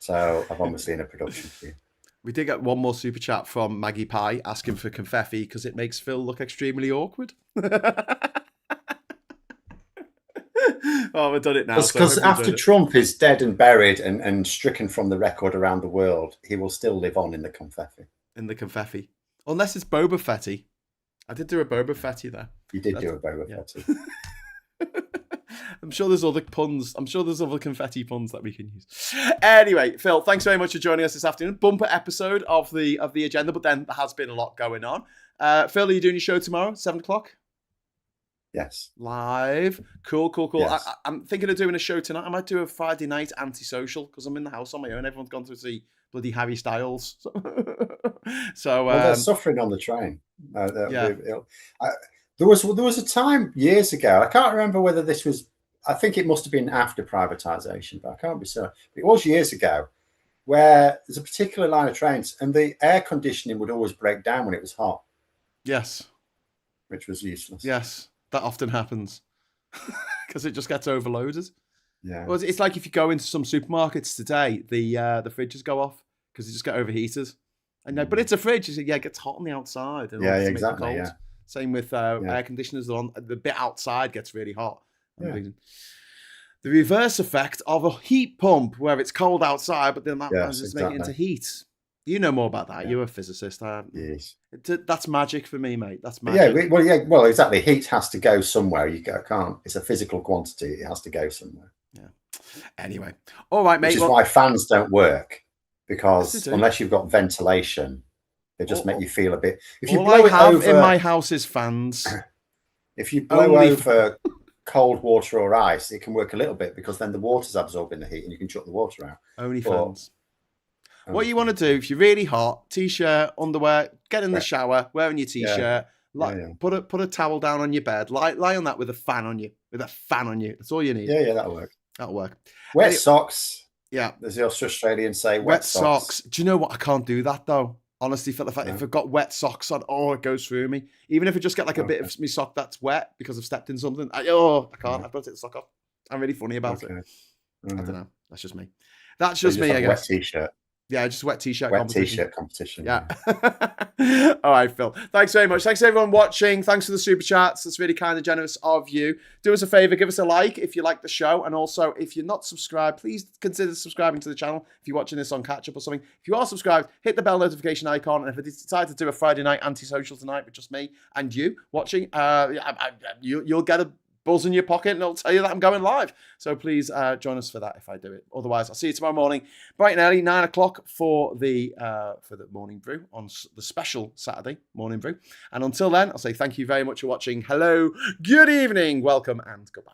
So I'm obviously in a production queue. We did get one more super chat from Maggie Pie asking for confetti because it makes Phil look extremely awkward. Oh, we've done it now. Because after Trump is dead and buried and stricken from the record around the world, he will still live on in the confetti. In the confetti. Unless it's Boba Fetty. I did do a Boba Fetty there. You did do a Boba Fetty. I'm sure there's other puns. I'm sure there's other confetti puns that we can use. Anyway, Phil, thanks very much for joining us this afternoon. Bumper episode of the agenda, but then there has been a lot going on. Phil, are you doing your show tomorrow, 7:00? Yes. Live. Cool. Yes. I'm thinking of doing a show tonight. I might do a Friday night antisocial because I'm in the house on my own. Everyone's gone to see bloody Harry Styles. So they're suffering on the train. Yeah. There was a time years ago. I can't remember whether this was. I think it must have been after privatisation, but I can't be certain. It was years ago, where there's a particular line of trains, and the air conditioning would always break down when it was hot. Yes. Which was useless. Yes, that often happens because it just gets overloaded. Yeah. Well, it's like if you go into some supermarkets today, the fridges go off because they just get overheated. I know, but it's a fridge. It gets hot on the outside. And yeah, exactly. Yeah. Same with air conditioners. The bit outside gets really hot. Yeah. The reverse effect of a heat pump, where it's cold outside, but then that just make it into heat. You know more about that. Yeah. You're a physicist. Yes. That's magic for me, mate. That's magic. Well, exactly. Heat has to go somewhere. You can't. It's a physical quantity. It has to go somewhere. Yeah. Anyway, all right, mate. Which is why fans don't work, because unless you've got ventilation, they just make you feel a bit. If you blow it over, in my house is fans. If you blow over cold water or ice, it can work a little bit because then the water's absorbing the heat and you can shut the water out. Only fans. What you want to do if you're really hot, t-shirt, underwear, get in the shower, wearing your t-shirt, put a towel down on your bed, lie on that with a fan on you. That's all you need. Yeah, that'll work. Wet socks. Yeah. As the Australians say, wet socks. Do you know what? I can't do that though. Honestly, for the fact if I've got wet socks on, it goes through me. Even if I just get like a bit of my sock that's wet because I've stepped in something, I can't. I've got to take the sock off. I'm really funny about it. I don't know. That's just me. That's just me, I guess. Wet t-shirt. Yeah, just wet t-shirt competition. Yeah. All right, Phil. Thanks very much. Thanks everyone watching. Thanks for the super chats. That's really kind and generous of you. Do us a favor, give us a like if you like the show. And also, if you're not subscribed, please consider subscribing to the channel if you're watching this on catch up or something. If you are subscribed, hit the bell notification icon. And if I decide to do a Friday night antisocial tonight with just me and you watching, you'll get a buzz in your pocket and it'll tell you that I'm going live. So please join us for that if I do it. Otherwise, I'll see you tomorrow morning, bright and early, 9 o'clock for the morning brew on the special Saturday morning brew. And until then, I'll say thank you very much for watching. Hello, good evening, welcome, and goodbye.